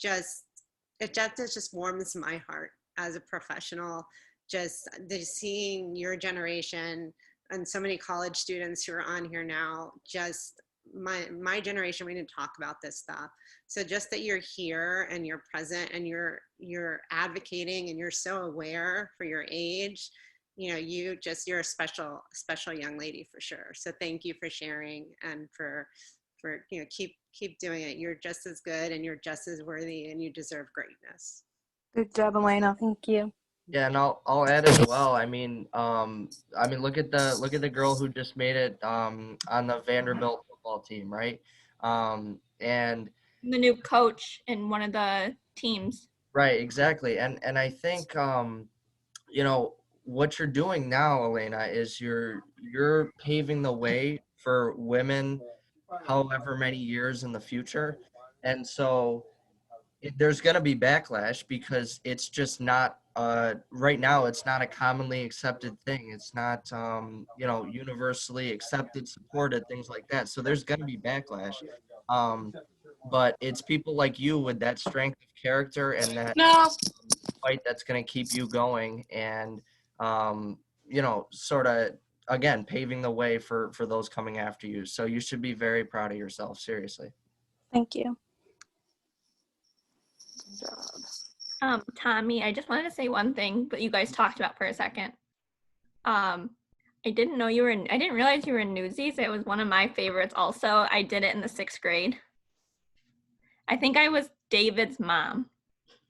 it just warms my heart as a professional. Just seeing your generation and so many college students who are on here now, just my generation, we didn't talk about this stuff. So just that you're here and you're present and you're advocating and you're so aware for your age, you're a special young lady for sure. So thank you for sharing and for keep doing it. You're just as good and you're just as worthy and you deserve greatness. Good job, Elena. Thank you. Yeah, and I'll add as well. I mean, look at the girl who just made it on the Vanderbilt football team, right? And the new coach in one of the teams. Right, exactly. And I think what you're doing now, Elena, is you're paving the way for women however many years in the future. And so there's going to be backlash because it's just not right now it's not a commonly accepted thing. It's not universally accepted, supported, things like that. So there's going to be backlash. But it's people like you with that strength of character and that fight that's going to keep you going and sort of again paving the way for those coming after you. So you should be very proud of yourself, seriously. Thank you. Tommy, I just wanted to say one thing, but you guys talked about for a second. I didn't realize you were in Newsies. It was one of my favorites also. I did it in the 6th grade. I think I was David's mom.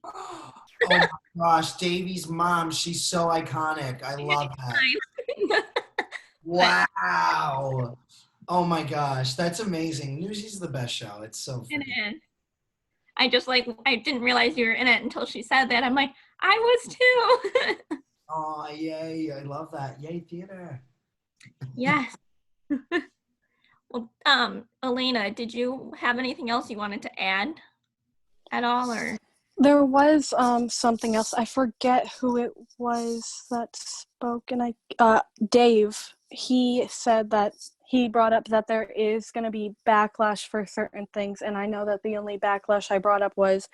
Oh my gosh, Davey's mom. She's so iconic. I love that. Wow. Oh my gosh, that's amazing. Newsies is the best show. It's so funny. It is. I didn't realize you were in it until she said that. I'm like, I was too. Oh, yay. I love that. Yay, theater. Yes. Well, Elena, did you have anything else you wanted to add at all, or? There was something else. I forget who it was that spoke, and Dave, he said that he brought up that there is going to be backlash for certain things, and I know that the only backlash I brought up was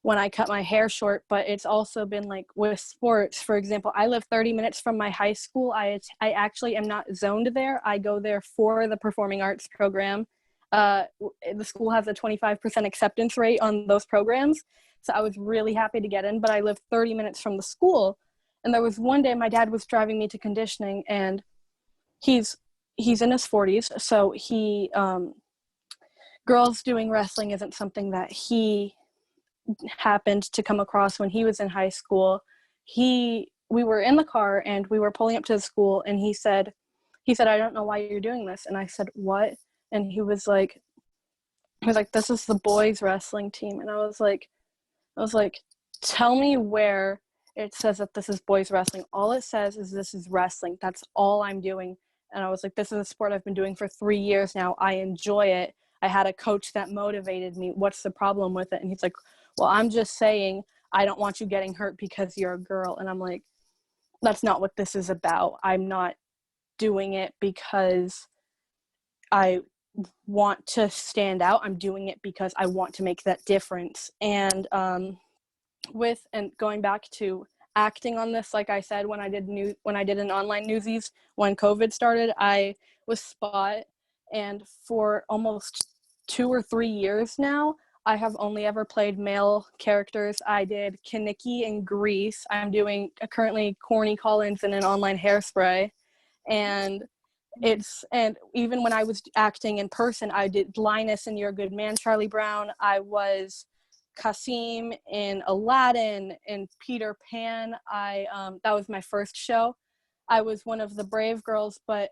when I cut my hair short, but it's also been like with sports. For example, I live 30 minutes from my high school. I actually am not zoned there. I go there for the performing arts program. The school has a 25% acceptance rate on those programs. So I was really happy to get in, but I live 30 minutes from the school. And there was one day my dad was driving me to conditioning, and he's in his 40s. So girls doing wrestling isn't something that he happened to come across when he was in high school. We were in the car and we were pulling up to the school, and he said, I don't know why you're doing this. And I said, what? And he was like, this is the boys wrestling team. And I was like, tell me where it says that this is boys wrestling. All it says is this is wrestling. That's all I'm doing. And I was like, this is a sport I've been doing for 3 years now. I enjoy it. I had a coach that motivated me. What's the problem with it? And he's like, well, I'm just saying I don't want you getting hurt because you're a girl. And I'm like, that's not what this is about. I'm not doing it because I want to stand out. I'm doing it because I want to make that difference. And going back to acting on this, like I said, when I did an online Newsies when COVID started, I was Spot, and for almost 2 or 3 years now, I have only ever played male characters. I did Kaniki in Grease. I'm doing currently Corny Collins in an online Hairspray, and even when I was acting in person, I did Linus in You're a Good Man, Charlie Brown. I was Kasim in Aladdin and Peter Pan. That was my first show. I was one of the brave girls, but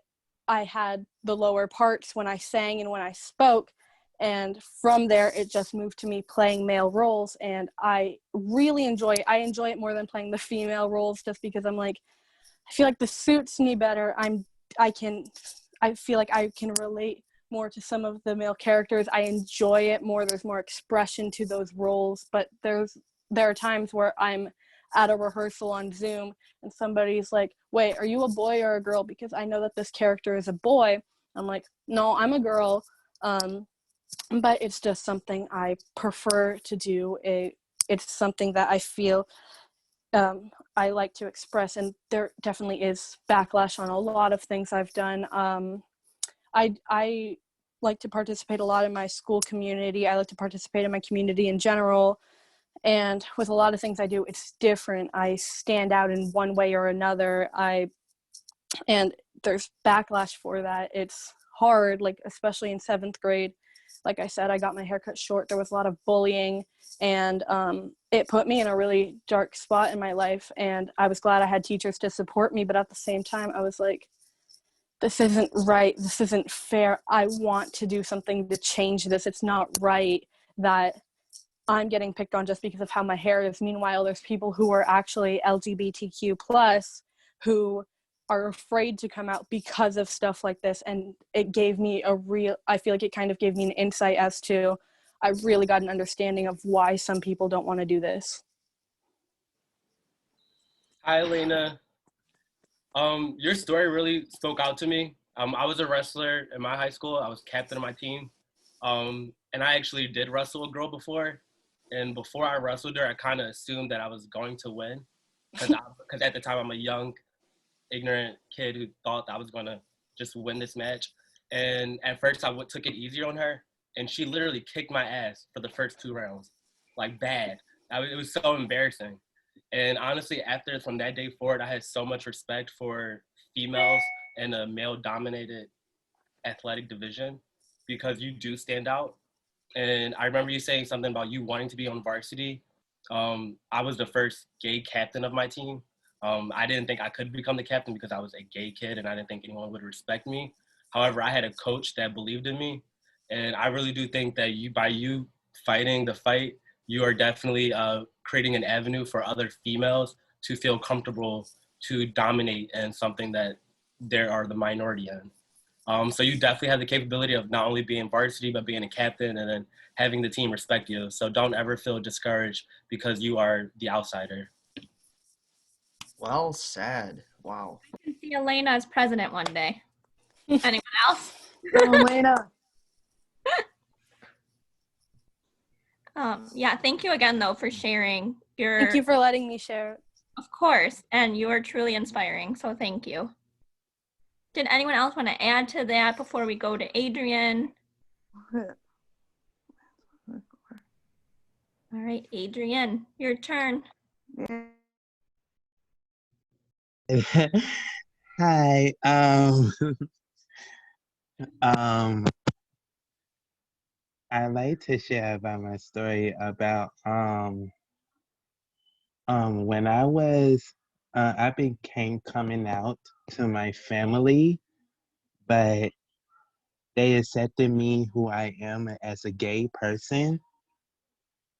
I had the lower parts when I sang and when I spoke. And from there, it just moved to me playing male roles. And I really enjoy it more than playing the female roles, just because I'm like, I feel like this suits me better. I feel like I can relate more to some of the male characters. I enjoy it more. There's more expression to those roles. But there are times where I'm at a rehearsal on Zoom and somebody's like, wait, are you a boy or a girl? Because I know that this character is a boy. I'm like, no, I'm a girl. But it's just something I prefer to do. It's something that I feel I like to express, and there definitely is backlash on a lot of things I've done. I like to participate a lot in my school community. I like to participate in my community in general. And with a lot of things I do, it's different. I stand out in one way or another. And there's backlash for that. It's hard, like especially in 7th grade. Like I said, I got my hair cut short. There was a lot of bullying, and it put me in a really dark spot in my life. And I was glad I had teachers to support me. But at the same time, I was like, this isn't right. This isn't fair. I want to do something to change this. It's not right that I'm getting picked on just because of how my hair is. Meanwhile, there's people who are actually LGBTQ plus who are afraid to come out because of stuff like this. And it gave me I feel like it kind of gave me an insight as to, I really got an understanding of why some people don't want to do this. Hi, Elena. Your story really spoke out to me. I was a wrestler in my high school. I was captain of my team. And I actually did wrestle a girl before. And before I wrestled her, I kind of assumed that I was going to win. Because at the time, I'm a young, ignorant kid who thought I was going to just win this match. And at first, I took it easier on her. And she literally kicked my ass for the first 2 rounds. Like, bad. It was so embarrassing. And honestly, from that day forward, I had so much respect for females in a male-dominated athletic division because you do stand out. And I remember you saying something about you wanting to be on varsity. I was the first gay captain of my team. I didn't think I could become the captain because I was a gay kid and I didn't think anyone would respect me. However, I had a coach that believed in me. And I really do think that by you fighting the fight, you are definitely creating an avenue for other females to feel comfortable to dominate in something that they are the minority in. So you definitely have the capability of not only being varsity, but being a captain and then having the team respect you. So don't ever feel discouraged because you are the outsider. Well said. Wow. I can see Elena as president one day. Anyone else? Elena. Yeah, thank you again, though, for sharing your. Thank you for letting me share. Of course, and you are truly inspiring, so thank you. Did anyone else want to add to that before we go to Adrian? All right, Adrian, your turn. Hi. Um, I like to share about my story about when I became coming out to my family, but they accepted me who I am as a gay person,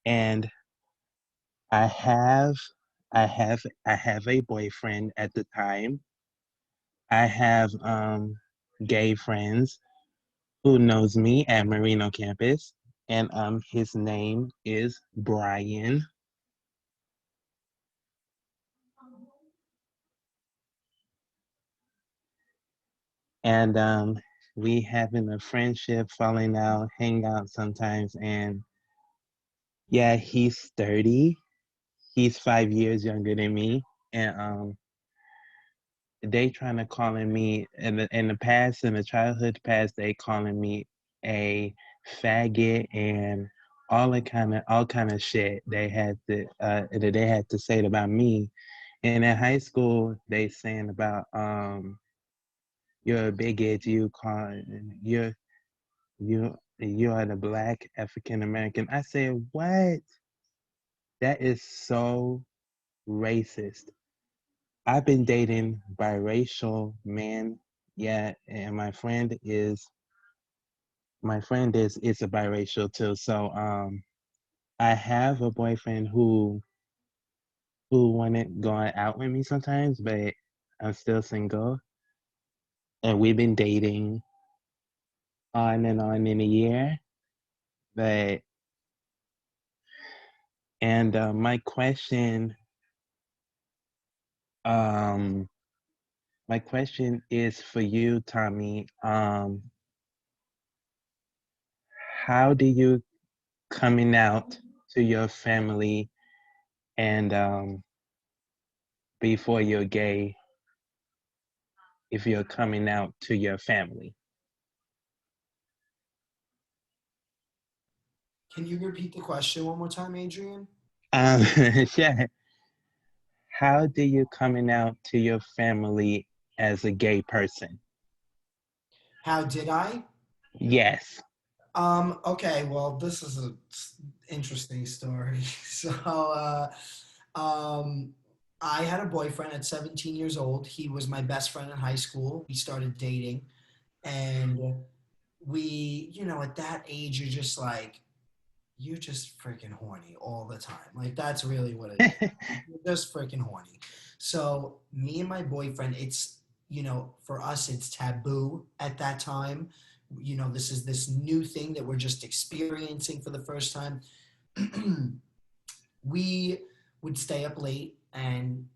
and I have I have a boyfriend at the time. I have gay friends who knows me at Marino campus, and his name is Brian. And we having a friendship, falling out, hang out sometimes, and yeah, he's 30. He's 5 years younger than me, and they trying to calling me in the past, in the childhood past, they calling me a faggot and all kind of shit they had to say it about me. And in high school, they saying about you're a bigot, you are the black African American. I said, what? That is so racist. I've been dating biracial men, yeah, and my friend is a biracial too. So I have a boyfriend who wanted going out with me sometimes, but I'm still single, and we've been dating on and on in a year. But and um my question is for you, Tommy. How do you coming out to your family and before you're gay, if you're coming out to your family? Can you repeat the question one more time, Adrian? Yeah. How do you coming out to your family as a gay person? How did I? Yes. Okay, well, this is a interesting story. So, um, I had a boyfriend at 17 years old. He was my best friend in high school. We started dating, and we, at that age, you're just freaking horny all the time. Like, that's really what it is. You're just freaking horny. So, me and my boyfriend, for us, it's taboo at that time. This is this new thing that we're just experiencing for the first time. We would stay up late and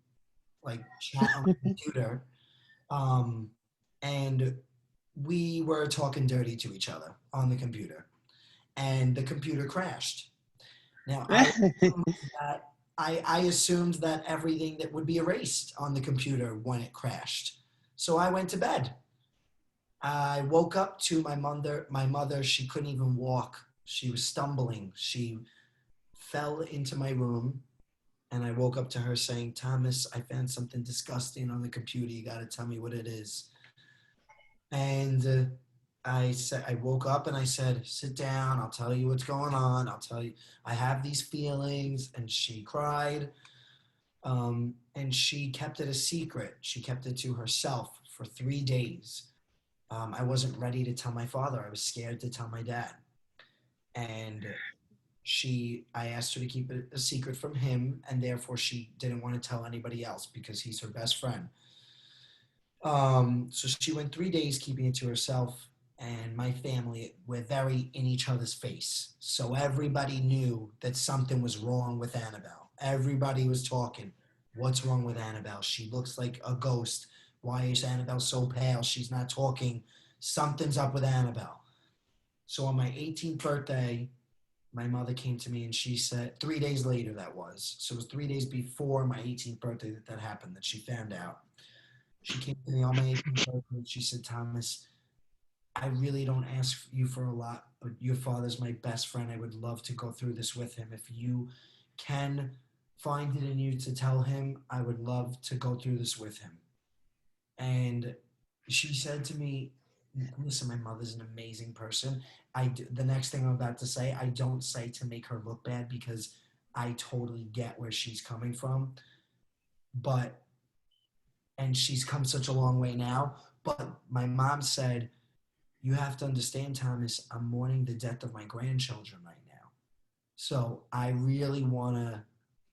like chat on the computer. Um, and we were talking dirty to each other on the computer. And the computer crashed. Now, I assumed that everything that would be erased on the computer when it crashed. So I went to bed. I woke up to my mother. My mother, she couldn't even walk. She was stumbling. She fell into my room, and I woke up to her saying, "Thomas, I found something disgusting on the computer. You got to tell me what it is." And I woke up and I said, "Sit down. I'll tell you what's going on. I'll tell you. I have these feelings." And she cried, and she kept it a secret. She kept it to herself for 3 days. I wasn't ready to tell my father. I was scared to tell my dad. And I asked her to keep it a secret from him, and therefore she didn't want to tell anybody else because he's her best friend. So she went 3 days keeping it to herself, and my family were very in each other's face. So everybody knew that something was wrong with Annabelle. Everybody was talking, "What's wrong with Annabelle? She looks like a ghost. Why is Annabelle so pale? She's not talking. Something's up with Annabelle." So on my 18th birthday, my mother came to me and she said, 3 days later that was. So it was 3 days before my 18th birthday that happened, that she found out. She came to me on my 18th birthday and she said, Thomas, I really don't ask you for a lot, but your father's my best friend. I would love to go through this with him. If you can find it in you to tell him, I would love to go through this with him. And she said to me, listen, my mother's an amazing person. The next thing I'm about to say, I don't say to make her look bad because I totally get where she's coming from. And she's come such a long way now. But my mom said, you have to understand, Thomas, I'm mourning the death of my grandchildren right now. So I really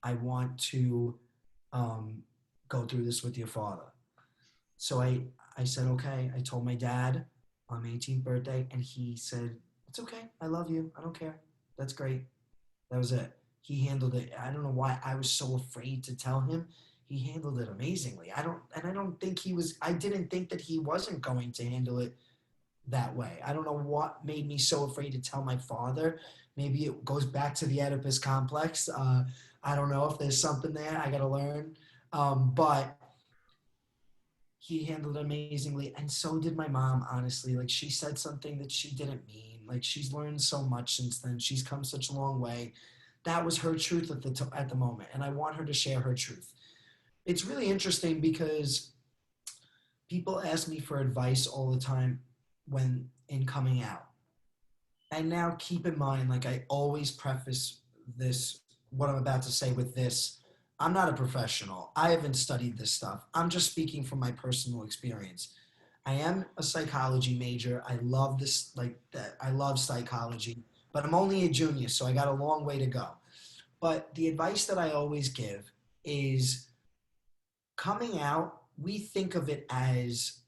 I want to go through this with your father. So I said, okay. I told my dad on my 18th birthday, and he said, it's okay. I love you. I don't care. That's great. That was it. He handled it. I don't know why I was so afraid to tell him. He handled it amazingly. I didn't think that he wasn't going to handle it that way. I don't know what made me so afraid to tell my father. Maybe it goes back to the Oedipus complex. I don't know if there's something there. I got to learn. But he handled it amazingly, and so did my mom, honestly. Like, she said something that she didn't mean. Like, she's learned so much since then. She's come such a long way. That was her truth at the moment, and I want her to share her truth. It's really interesting because people ask me for advice all the time when in coming out. And now keep in mind, like, I always preface this, what I'm about to say, with this. I'm not a professional. I haven't studied this stuff. I'm just speaking from my personal experience. I am a psychology major. I love this, like that. I love psychology, but I'm only a junior, so I got a long way to go. But the advice that I always give is, coming out, we think of it as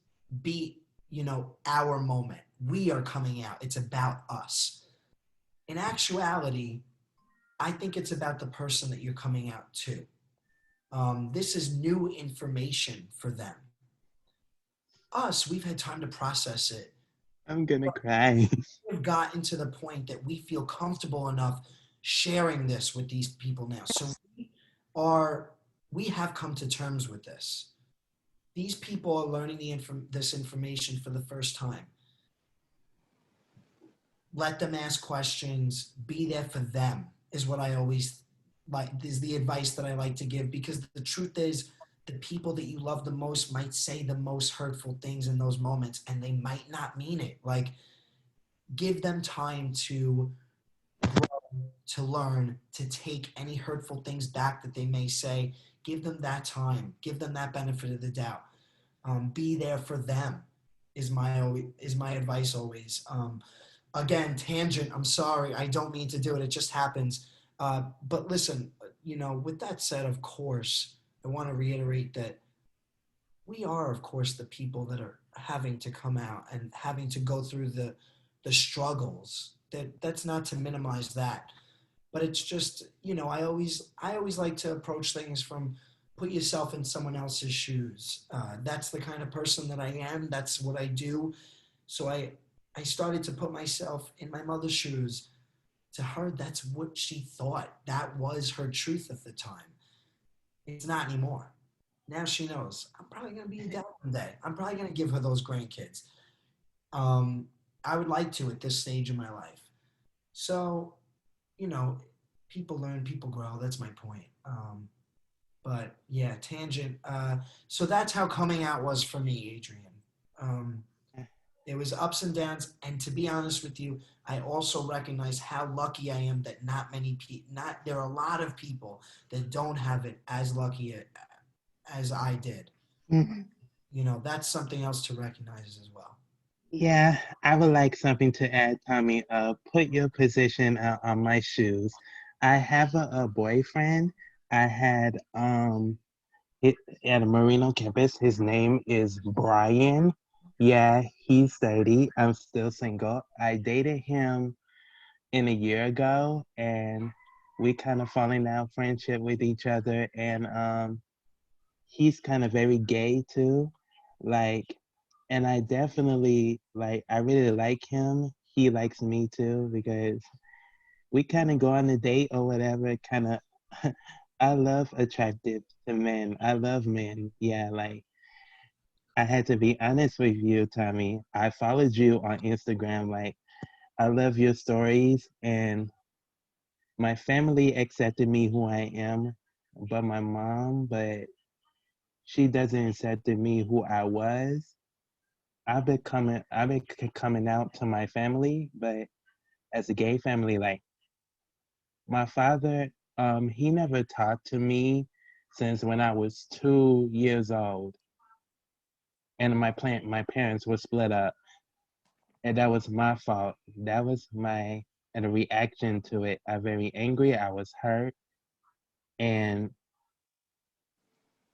our moment. We are coming out. It's about us. In actuality, I think it's about the person that you're coming out to. This is new information for them. Us, we've had time to process it. I'm gonna cry. We've gotten to the point that we feel comfortable enough sharing this with these people now. So we have come to terms with this. These people are learning this information for the first time. Let them ask questions. Be there for them is what I always like, is the advice that I like to give, because the truth is, the people that you love the most might say the most hurtful things in those moments, and they might not mean it. Like, give them time to grow, to learn, to take any hurtful things back that they may say. Give them that time. Give them that benefit of the doubt. Be there for them is my advice always. Again, tangent. I'm sorry. I don't mean to do it. It just happens. But listen, with that said, of course, I want to reiterate that we are, of course, the people that are having to come out and having to go through the struggles. That's not to minimize that, but it's just, I always like to approach things from, put yourself in someone else's shoes. That's the kind of person that I am. That's what I do. So I started to put myself in my mother's shoes. To her, that's what she thought. That was her truth at the time. It's not anymore. Now she knows, I'm probably going to be a dad one day. I'm probably going to give her those grandkids. I would like to at this stage of my life. So, people learn, people grow. That's my point. But yeah, tangent. So that's how coming out was for me, Adrian. It was ups and downs, and to be honest with you, I also recognize how lucky I am that there are a lot of people that don't have it as lucky as I did. That's something else to recognize as well. Yeah, I would like something to add, Tommy. Put your position on my shoes. I have a boyfriend. I had at a Marino campus. His name is Brian. Yeah, he's 30. I'm still single. I dated him a year ago, and we kind of falling out friendship with each other. And he's kind of very gay too, like. And I definitely I really like him. He likes me too, because we kind of go on a date or whatever, kind of. I love attractive to men. I love men. Yeah, like I had to be honest with you, Tommy. I followed you on Instagram. Like I love your stories, and my family accepted me who I am, but my mom, but she doesn't accept me who I was. I've been coming out to my family, but as a gay family, like my father, he never talked to me since when I was 2 years old, and my parents were split up, and that was my fault. That was my and a reaction to it. I very angry. I was hurt, and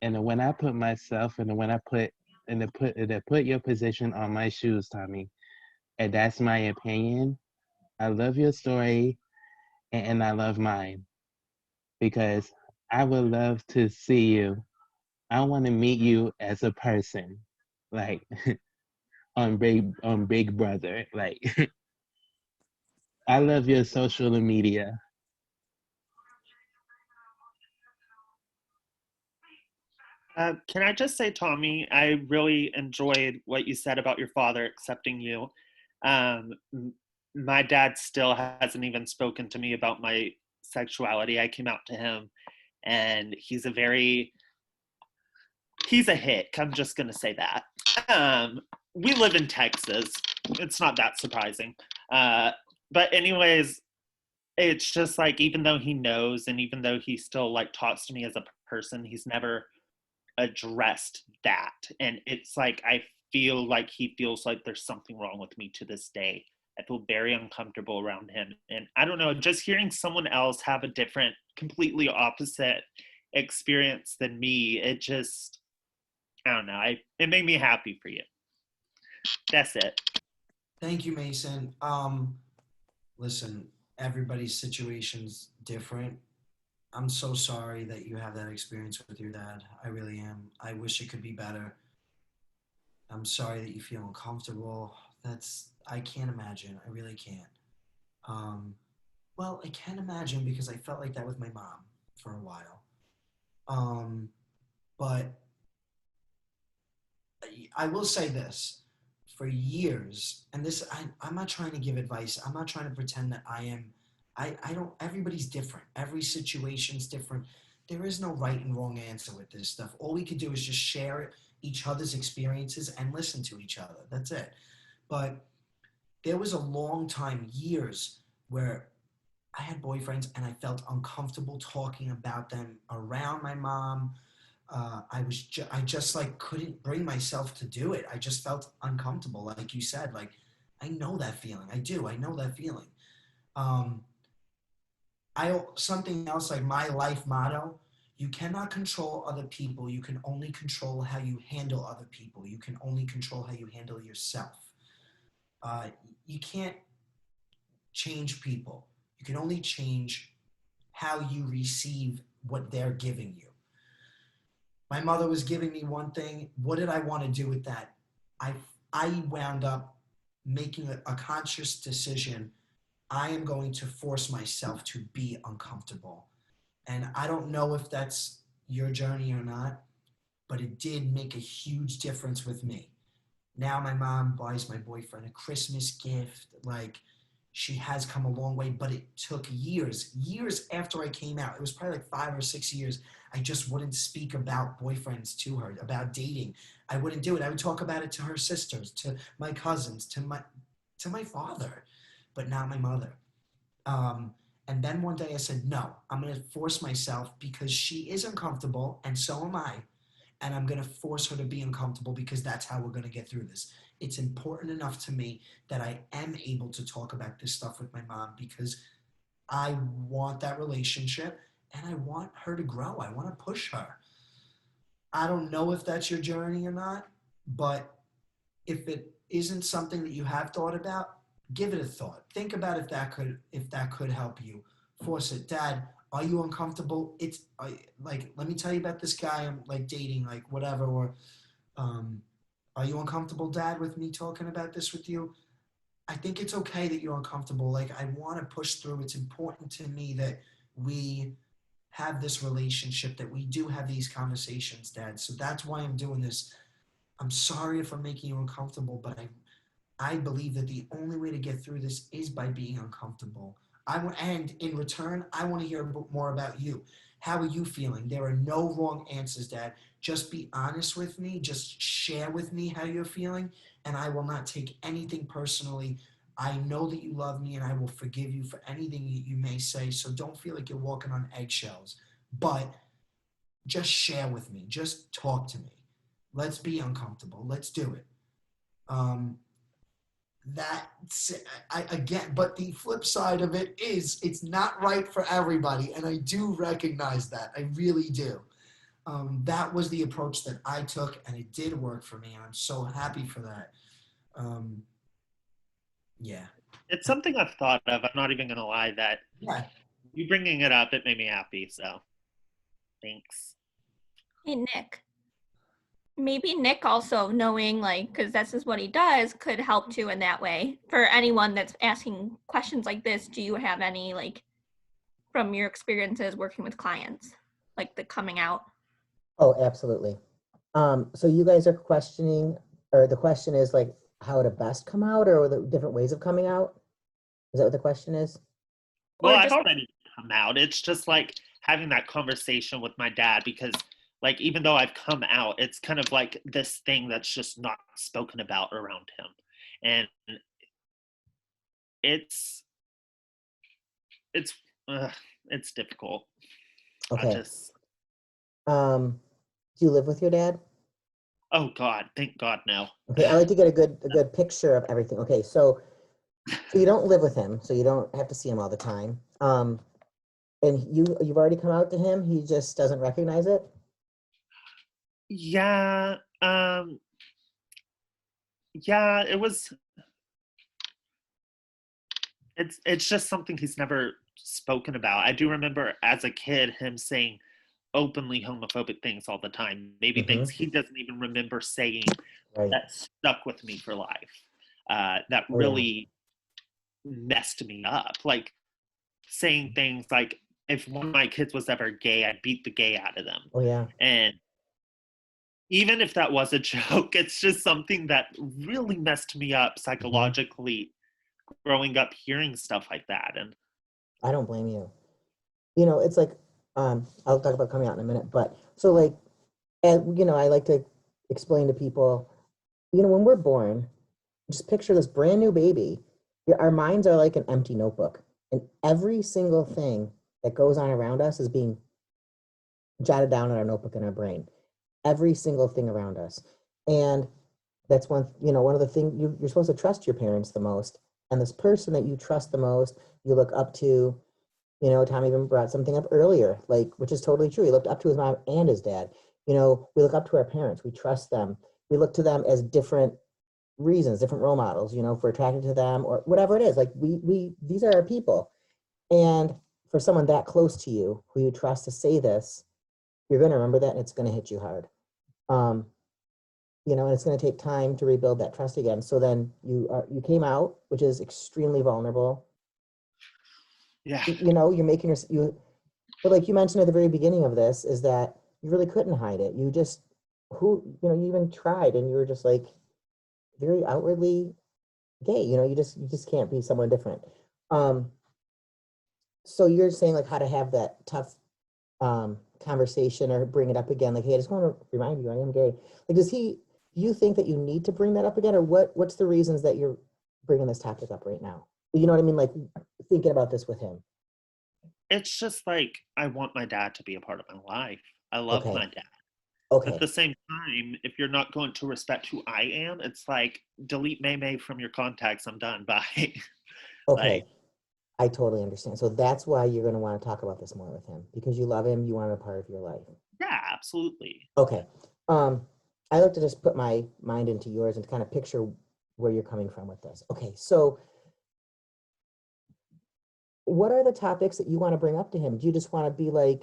when I put myself and when I put and to put your position on my shoes, Tommy, and that's my opinion. I love your story, and I love mine because I would love to see you. I want to meet you as a person, like on Big Brother. Like I love your social media. Can I just say, Tommy, I really enjoyed what you said about your father accepting you. My dad still hasn't even spoken to me about my sexuality. I came out to him, and he's a hick. I'm just gonna say that. We live in Texas. It's not that surprising. But anyways, it's just like even though he knows, and even though he still like talks to me as a person, he's never addressed that. And it's like I feel like he feels like there's something wrong with me to this day. I feel very uncomfortable around him. And I don't know, just hearing someone else have a different, completely opposite experience than me, it just, I don't know, it made me happy for you. That's it. Thank you, Mason. Listen, everybody's situation's different. I'm so sorry that you have that experience with your dad. I really am. I wish it could be better. I'm sorry that you feel uncomfortable. I can't imagine. I really can't. Well, I can imagine because I felt like that with my mom for a while. But I will say this. For years, and this, I'm not trying to give advice. I'm not trying to pretend that I am. I don't, everybody's different. Every situation's different. There is no right and wrong answer with this stuff. All we could do is just share each other's experiences and listen to each other. That's it. But there was a long time, years, where I had boyfriends and I felt uncomfortable talking about them around my mom. I just like couldn't bring myself to do it. I just felt uncomfortable, like you said. Like I know that feeling. I do. I know that feeling. Something else like my life motto: you cannot control other people. You can only control how you handle other people. You can only control how you handle yourself. You can't change people. You can only change how you receive what they're giving you. My mother was giving me one thing. What did I want to do with that? I wound up making a conscious decision. I am going to force myself to be uncomfortable. And I don't know if that's your journey or not, but it did make a huge difference with me. Now my mom buys my boyfriend a Christmas gift. Like, she has come a long way, but it took years after I came out. It was probably like 5 or 6 years. I just wouldn't speak about boyfriends to her, about dating. I wouldn't do it. I would talk about it to her sisters, to my cousins, to my father, but not my mother. And then one day I said, no, I'm going to force myself because she is uncomfortable and so am I. And I'm going to force her to be uncomfortable because that's how we're going to get through this. It's important enough to me that I am able to talk about this stuff with my mom because I want that relationship and I want her to grow. I want to push her. I don't know if that's your journey or not, but if it isn't something that you have thought about, give it a thought. Think about if that could help you. Force it. Dad, are you uncomfortable? Like, let me tell you about this guy I'm like dating, like whatever, or are you uncomfortable, Dad, with me talking about this with you? I think it's okay that you're uncomfortable. Like, I want to push through. It's important to me that we have this relationship, that we do have these conversations, Dad. So that's why I'm doing this. I'm sorry if I'm making you uncomfortable, but I believe that the only way to get through this is by being uncomfortable. And in return, I want to hear more about you. How are you feeling? There are no wrong answers, Dad. Just be honest with me. Just share with me how you're feeling, and I will not take anything personally. I know that you love me, and I will forgive you for anything you may say. So don't feel like you're walking on eggshells. But just share with me. Just talk to me. Let's be uncomfortable. Let's do it. That's again, but the flip side of it is it's not right for everybody, and I do recognize that. I really do. That was the approach that I took, and it did work for me, and I'm so happy for that. Yeah. It's something I've thought of. I'm not even going to lie that you bringing it up, it made me happy. So thanks. Hey, Nick. Maybe Nick also knowing, like, because this is what he does, could help too in that way. For anyone that's asking questions like this, do you have any, like, from your experiences working with clients, like the coming out? Oh, absolutely. So you guys are questioning, or the question is like how to best come out, or the different ways of coming out? Is that what the question is? Well, I've already come out. It's just like having that conversation with my dad, because like, even though I've come out, it's kind of like this thing that's just not spoken about around him. And it's difficult. Okay. Do you live with your dad? Oh God, thank God, no. Okay, I like to get a good picture of everything. Okay, so you don't live with him, so you don't have to see him all the time. And you've already come out to him. He just doesn't recognize it. Yeah. Yeah, it's just something he's never spoken about. I do remember as a kid him saying openly homophobic things all the time. Maybe things he doesn't even remember saying that stuck with me for life. That really messed me up. Like saying things like, if one of my kids was ever gay, I'd beat the gay out of them. Oh yeah. And even if that was a joke, it's just something that really messed me up psychologically growing up hearing stuff like that. And I don't blame you. You know, it's like, I'll talk about coming out in a minute, but so like, and you know, I like to explain to people, you know, when we're born, just picture this brand new baby. Our minds are like an empty notebook, and every single thing that goes on around us is being jotted down in our notebook in our brain. Every single thing around us. And that's one of the things you're supposed to trust your parents the most. And this person that you trust the most, you look up to, you know, Tom even brought something up earlier, like, which is totally true. He looked up to his mom and his dad. You know, we look up to our parents, we trust them. We look to them as different reasons, different role models, you know, if we're attracted to them or whatever it is. Like these are our people. And for someone that close to you, who you trust to say this, you're going to remember that, and it's going to hit you hard. You know, and it's going to take time to rebuild that trust again. So then you came out, which is extremely vulnerable. Yeah. You know, you're making but like you mentioned at the very beginning of this, is that you really couldn't hide it. You just, you even tried, and you were just like very outwardly gay. You know, you just can't be someone different. So you're saying like how to have that tough conversation or bring it up again, like, hey, I just want to remind you I am gay. Like, do you think that you need to bring that up again, or what's the reasons that you're bringing this topic up right now? You know what I mean? Like thinking about this with him. It's just like, I want my dad to be a part of my life. I love my dad. Okay. At the same time, if you're not going to respect who I am, it's like, delete May from your contacts. I'm done. Bye. Okay. I totally understand. So that's why you're going to want to talk about this more with him, because you love him. You want him a part of your life. Yeah, absolutely. Okay. I like to just put my mind into yours and kind of picture where you're coming from with this. Okay. So what are the topics that you want to bring up to him? Do you just want to be like,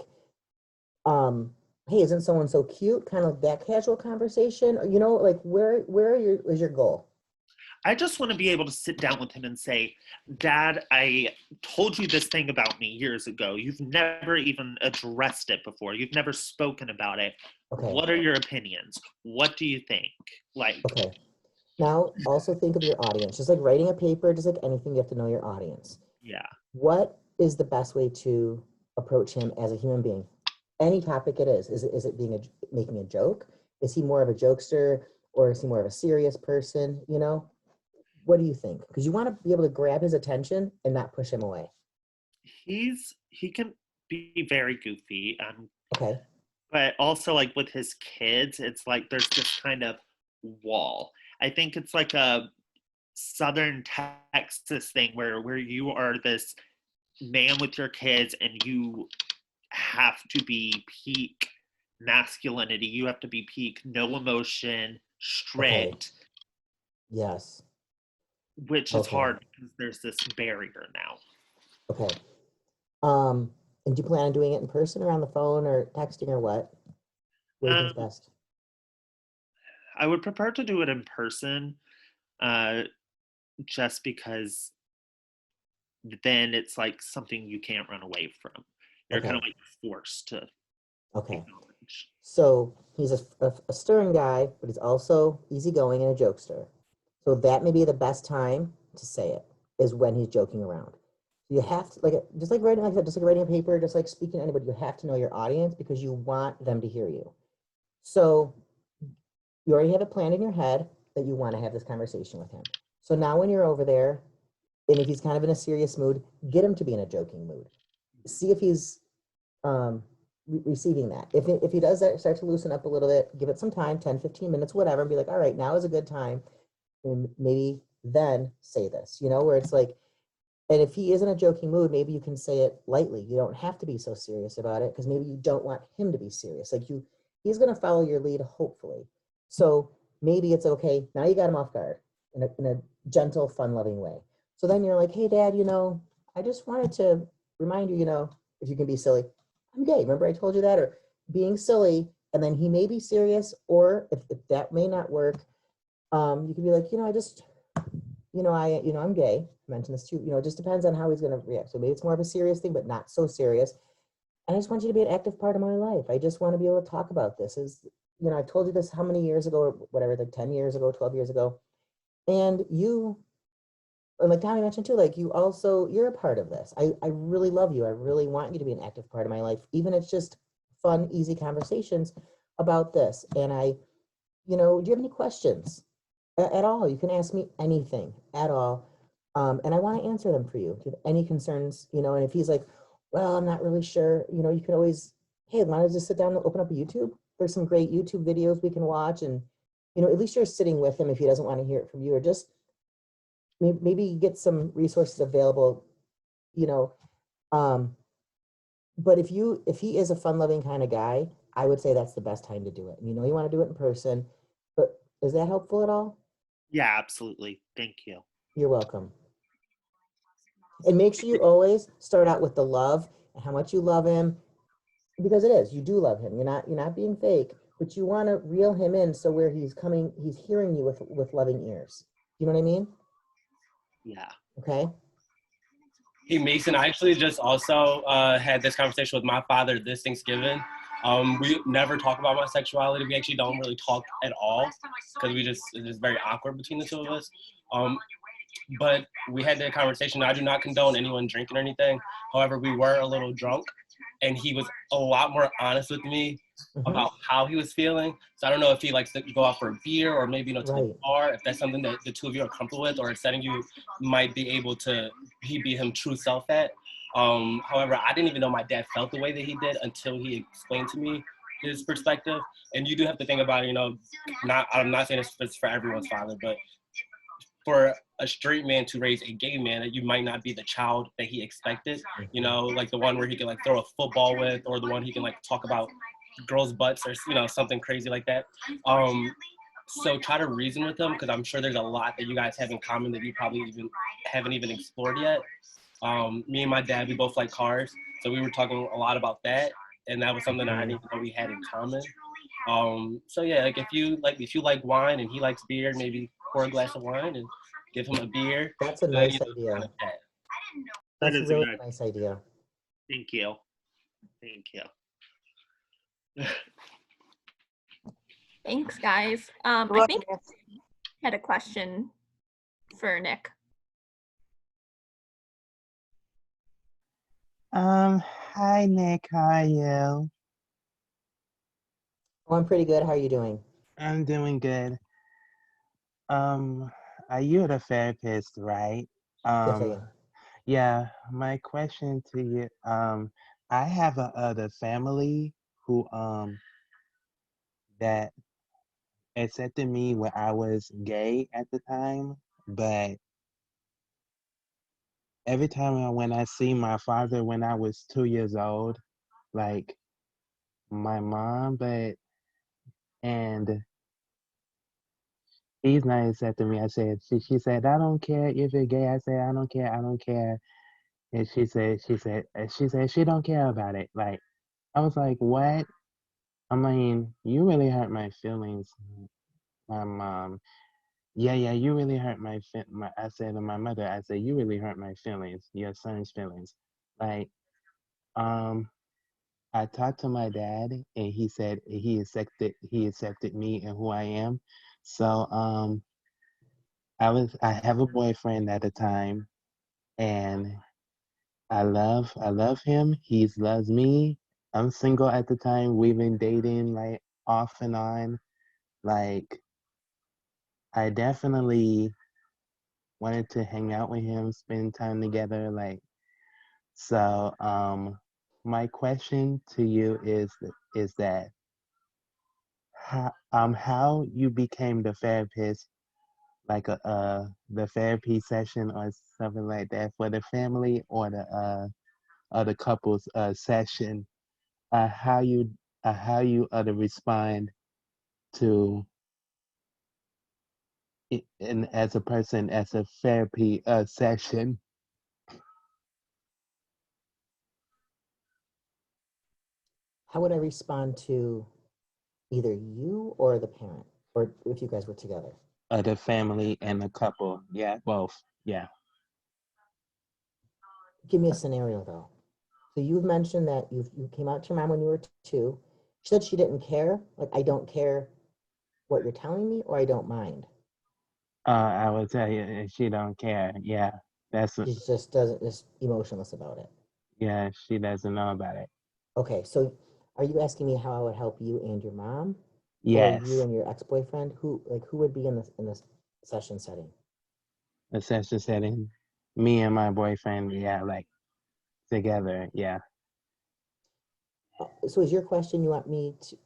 hey, isn't someone so cute? Kind of that casual conversation, or, you know, like where is your goal? I just want to be able to sit down with him and say, Dad, I told you this thing about me years ago. You've never even addressed it before. You've never spoken about it. Okay. What are your opinions? What do you think? Like, Okay. Now, also think of your audience. Just like writing a paper, just like anything, you have to know your audience. yeah. What is the best way to approach him as a human being? Any topic it is. Is it making a joke? Is he more of a jokester, or is he more of a serious person? You know, what do you think? Because you want to be able to grab his attention and not push him away. He can be very goofy. Okay. But also, like, with his kids, it's like there's this kind of wall. I think it's like a Southern Texas thing where you are this man with your kids and you have to be peak masculinity. You have to be peak no emotion, strict. Yes. Which is hard because there's this barrier now. Okay. And do you plan on doing it in person or on the phone or texting or what? What do you think's best? I would prefer to do it in person, just because then it's like something you can't run away from. You're kind of like forced to acknowledge. So he's a stern guy, but he's also easygoing and a jokester. So that may be the best time to say it, is when he's joking around. You have to, just like writing a paper, just like speaking to anybody, you have to know your audience because you want them to hear you. So you already have it planned in your head that you want to have this conversation with him. So now when you're over there, and if he's kind of in a serious mood, get him to be in a joking mood. See if he's receiving that. If he does start to loosen up a little bit, give it some time, 10, 15 minutes, whatever, and be like, all right, now is a good time. And maybe then say this, where it's like, and if he is in a joking mood, maybe you can say it lightly. You don't have to be so serious about it because maybe you don't want him to be serious. Like he's going to follow your lead, hopefully. So maybe it's okay. Now you got him off guard in a gentle, fun-loving way. So then you're like, hey, Dad, I just wanted to remind you, if you can be silly, I'm gay. Remember I told you that? Or being silly, and then he may be serious, or if that may not work, you can be like, I'm gay. I mentioned this too. It just depends on how he's going to react. So maybe it's more of a serious thing, but not so serious. And I just want you to be an active part of my life. I just want to be able to talk about this. I told you this how many years ago, or whatever, like 10 years ago, 12 years ago. And like Tommy mentioned too, like you're a part of this. I really love you. I really want you to be an active part of my life. Even if it's just fun, easy conversations about this. And do you have any questions at all? You can ask me anything at all. And I want to answer them for you. Do you have any concerns? And if he's like, well, I'm not really sure, you can always, hey, why don't you just sit down and open up a YouTube? There's some great YouTube videos we can watch. And, at least you're sitting with him if he doesn't want to hear it from you, or just maybe get some resources available, but if he is a fun-loving kind of guy, I would say that's the best time to do it. You want to do it in person, but is that helpful at all? Yeah, absolutely. Thank you. You're welcome. And make sure you always start out with the love and how much you love him, because you do love him. You're not being fake, but you want to reel him in so where he's hearing you with loving ears. You know what I mean? Yeah. Okay. Hey, Mason, I actually just also had this conversation with my father this Thanksgiving. We never talk about my sexuality. We actually don't really talk at all because it's just very awkward between the two of us. But we had that conversation. I do not condone anyone drinking or anything. However, we were a little drunk, and he was a lot more honest with me about how he was feeling. So I don't know if he likes to go out for a beer or maybe to the bar, if that's something that the two of you are comfortable with, or a setting you might be able to be him true self at. However, I didn't even know my dad felt the way that he did until he explained to me his perspective. And you do have to think about, I'm not saying it's for everyone's father, but for a straight man to raise a gay man, that you might not be the child that he expected, like the one where he can throw a football with, or the one he can talk about girls' butts, or something crazy like that. So try to reason with him, because I'm sure there's a lot that you guys have in common that you probably haven't even explored yet. Me and my dad, we both like cars, so we were talking a lot about that, and that was something that I didn't even know we had in common. So yeah, if you like wine and he likes beer, maybe pour a glass of wine and give him a beer. That's a and, nice you know, idea. kind of chat. That That's is a a really good. nice idea. Thank you. Thank you. Thanks, guys. I think I had a question for Nick. Hi Nick, how are you? Oh, I'm pretty good. How are you doing? I'm doing good. Are you the therapist, right? Yes, I am. Yeah, my question to you, I have a other family who that accepted me when I was gay at the time, but every time when I see my father when I was 2 years old, like my mom, and he's not accepting me. I said, she said, I don't care if you're gay. I said, I don't care, I don't care. And she said she don't care about it. Like, I was like, what? I mean, you really hurt my feelings, my mom. Yeah, you really hurt my. I said to my mother, I said, you really hurt my feelings, your son's feelings. Like, um, I talked to my dad, and he said he accepted me and who I am. So, I have a boyfriend at the time, and I love him. He loves me. I'm single at the time. We've been dating like off and on. Like, I definitely wanted to hang out with him, spend time together. Like, so, my question to you is that how you became the therapist, like the therapy session or something like that for the family or the couples session, how you respond to it, and as a person as a therapy session. How would I respond to either you or the parent, or if you guys were together? The family and the couple, yeah, both, yeah. Give me a scenario though. So you've mentioned that you came out to your mom when you were 2. She said she didn't care. Like, I don't care what you're telling me, or I don't mind. I would tell you she don't care. Yeah, that's She just doesn't, just emotionless about it. yeah. She doesn't know about it. Okay, so are you asking me how I would help you and your mom, or you Yes, and your ex-boyfriend? Who would be in this session setting? the session setting. Me and my boyfriend, yeah, like together, yeah. So is your question, you want me to,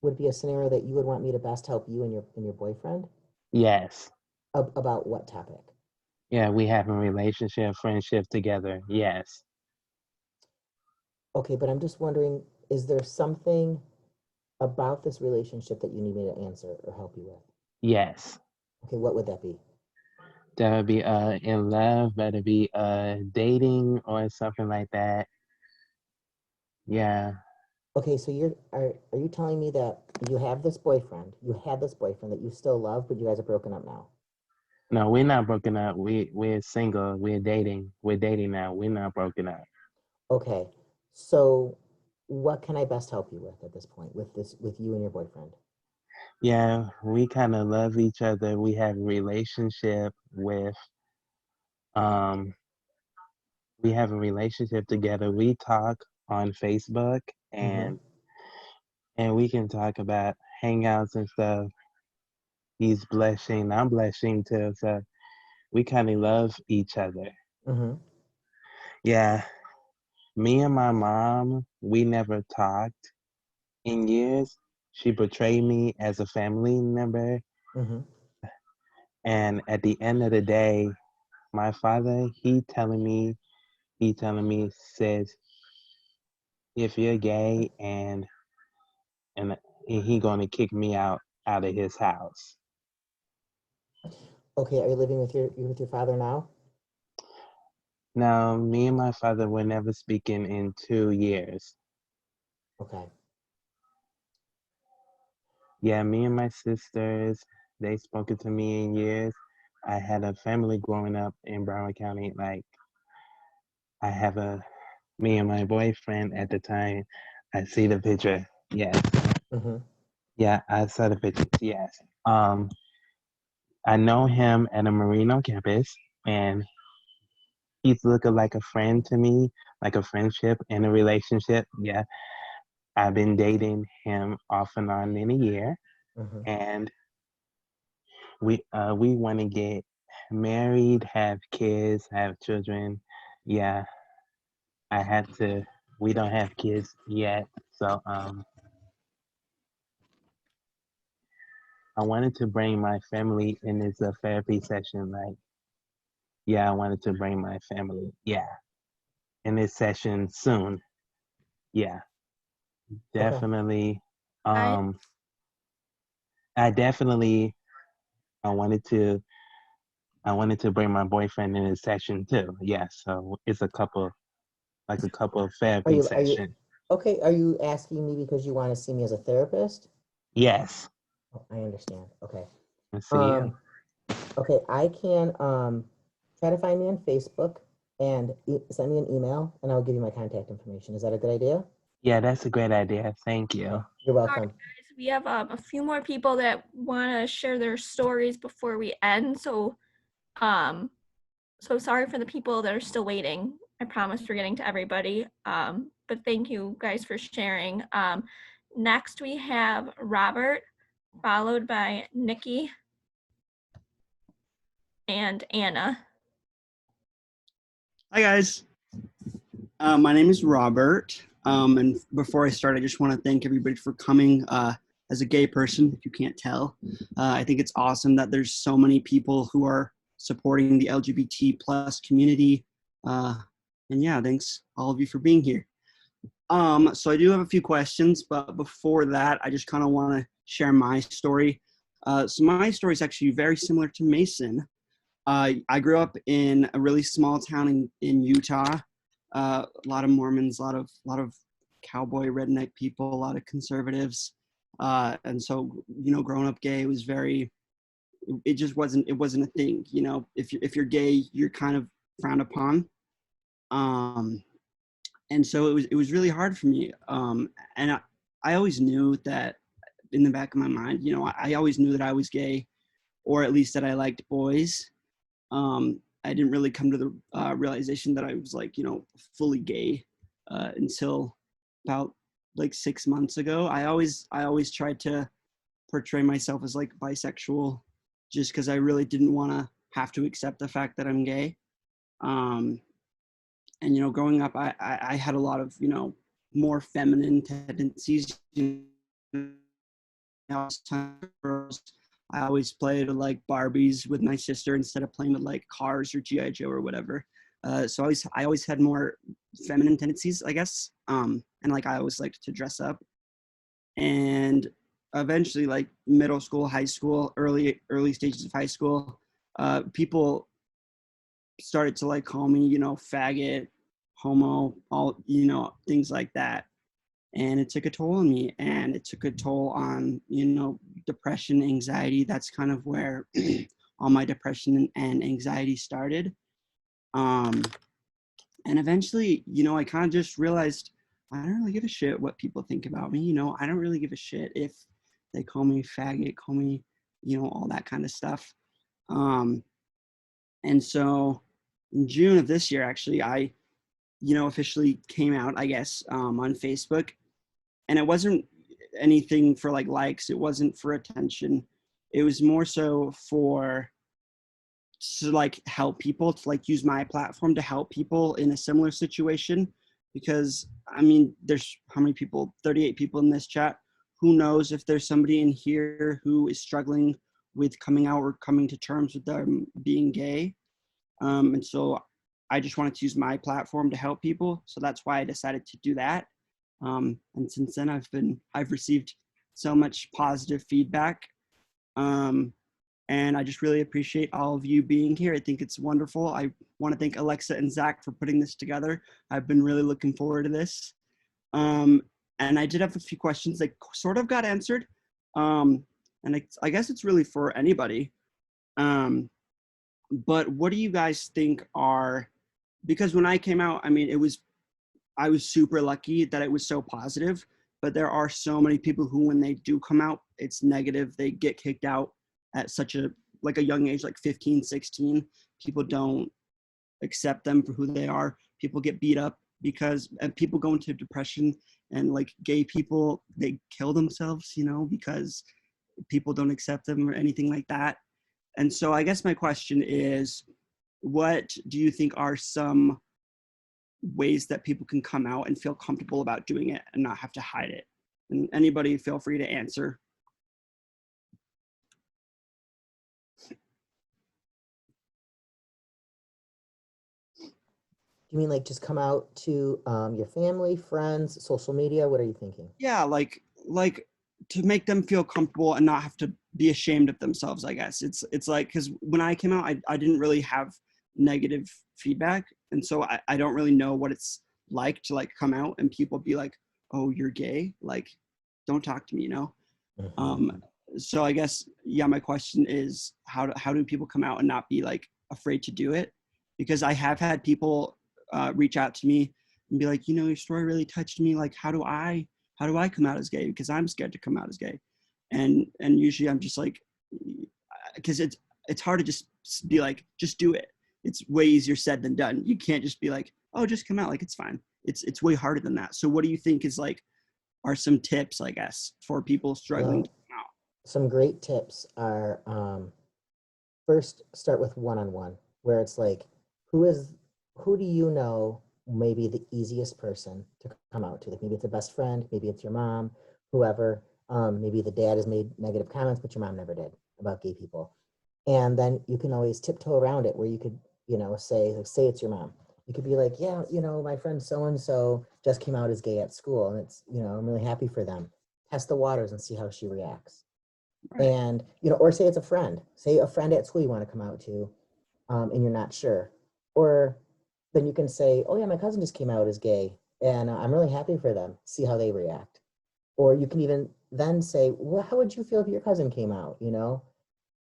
would be a scenario that you would want me to best help you and your boyfriend Yes, about what topic? yeah. We have a relationship, friendship together. Yes, Okay, but I'm just wondering, is there something about this relationship that you need me to answer or help you with? yes. Okay, what would that be? That would be in love. That'd be dating or something like that. Yeah. Okay, so are you telling me that you have this boyfriend, you had this boyfriend that you still love, but you guys are broken up now? No, we're not broken up. We're single. We're dating. We're dating now. We're not broken up. Okay, so what can I best help you with at this point with you and your boyfriend? Yeah, we kind of love each other. We have a relationship with um we have a relationship together. We talk on Facebook, Mm-hmm. and we can talk about hangouts and stuff. He's blushing, I'm blushing too. So we kind of love each other. Mm-hmm. Yeah, me and my mom, we never talked in years. She betrayed me as a family member. Mm-hmm. And at the end of the day, my father, he telling me, says, if you're gay and he gonna kick me out of his house. Okay, are you living with your father now? Now, me and my father were never speaking in 2 years. Okay. Yeah, me and my sisters, they spoken to me in years. I had a family growing up in Broward County. Like I have me and my boyfriend at the time. I see the picture. Yes. Mm-hmm. Yeah, I saw the picture. Yes. I know him at a Marino campus, and he's looking like a friend to me, like a friendship and a relationship. Yeah. I've been dating him off and on in a year, Mm-hmm. and we want to get married, have kids, have children. Yeah, I had to. We don't have kids yet, so I wanted to bring my family in this therapy session. Like, yeah, I wanted to bring my family. Yeah, in this session soon. Yeah, Okay. definitely. I I definitely. I wanted to. I wanted to bring my boyfriend in this session too. Yeah, so it's a couple of Are therapy you sessions. okay? Are you asking me because you want to see me as a therapist? Yes. Oh, I understand. Okay. Let's see you. Um, okay, I can try to find me on Facebook and send me an email, and I'll give you my contact information. Is that a good idea? Yeah, that's a great idea. Thank you. You're All right, welcome. guys, we have a few more people that want to share their stories before we end. So sorry for the people that are still waiting. I promise we're getting to everybody. But thank you guys for sharing. Next we have Robert, followed by Nikki and Anna. Hi guys, my name is Robert, and before I start, I just want to thank everybody for coming. As a gay person, if you can't tell, I think it's awesome that there's so many people who are supporting the LGBT plus community, and yeah, thanks all of you for being here. So I do have a few questions, but before that, I just kind of want to share my story. So my story is actually very similar to Mason. I grew up in a really small town in Utah. A lot of Mormons, a lot of cowboy redneck people, a lot of conservatives, and so growing up gay was very. It wasn't a thing. If you're gay, you're kind of frowned upon. And so it was really hard for me. And I always knew that in the back of my mind. I always knew that I was gay, or at least that I liked boys. I didn't really come to the realization that I was fully gay until about 6 months ago. I always tried to portray myself as bisexual, just because I really didn't want to have to accept the fact that I'm gay. And growing up, I had a lot of more feminine tendencies. I always played with Barbies with my sister instead of playing with cars or GI Joe or whatever. So I always had more feminine tendencies, I guess. And I always liked to dress up. And eventually, middle school, high school, early stages of high school, people started to call me, faggot, homo, all things like that. And it took a toll on me, and it took a toll on depression, anxiety. That's kind of where all my depression and anxiety started. And eventually I kind of just realized I don't really give a shit what people think about me. I don't really give a shit if they call me faggot, call me all that kind of stuff. And so in June of this year, actually, I officially came out, I guess, on Facebook. And it wasn't anything for likes. It wasn't for attention. It was more so to help people, to use my platform to help people in a similar situation. Because there's how many people? 38 people in this chat. Who knows if there's somebody in here who is struggling with coming out or coming to terms with them being gay. And so I just wanted to use my platform to help people. So that's why I decided to do that. And since then I've received so much positive feedback. And I just really appreciate all of you being here. I think it's wonderful. I want to thank Alexa and Zach for putting this together. I've been really looking forward to this. And I did have a few questions that sort of got answered. And and I guess it's really for anybody. But what do you guys think are, because when I came out, I mean, I was super lucky that it was so positive, but there are so many people who, when they do come out, it's negative. They get kicked out at such a young age, like 15, 16. People don't accept them for who they are. People get beat up and people go into depression, and like gay people, they kill themselves, because people don't accept them or anything like that. And so I guess my question is, what do you think are some ways that people can come out and feel comfortable about doing it and not have to hide it? And anybody feel free to answer. You mean like just come out to your family, friends, social media? What are you thinking? Yeah, like to make them feel comfortable and not have to be ashamed of themselves, I guess. It's like, because when I came out, I didn't really have negative feedback. And so I don't really know what it's like to like come out and people be like, oh, you're gay? Like, don't talk to me, So I guess, yeah, my question is, how do people come out and not be like afraid to do it? Because I have had people reach out to me and be like, your story really touched me. Like, how do I come out as gay? Because I'm scared to come out as gay. And usually I'm just like, because it's hard to just be like, just do it. It's way easier said than done. You can't just be like, oh, just come out, like it's fine. It's way harder than that. So what do you think are some tips, I guess, for people struggling to come out? Some great tips are, first start with one-on-one, where it's like, who do you know maybe the easiest person to come out to? Like maybe it's a best friend, maybe it's your mom, whoever. Maybe the dad has made negative comments, but your mom never did about gay people. And then you can always tiptoe around it, where you could, say it's your mom. You could be like, yeah, my friend so-and-so just came out as gay at school, and it's, I'm really happy for them. Test the waters and see how she reacts. Right. And, or say it's a friend. Say a friend at school you want to come out to, and you're not sure. Or then you can say, oh yeah, my cousin just came out as gay, and I'm really happy for them. See how they react. Or you can even then say, well, how would you feel if your cousin came out,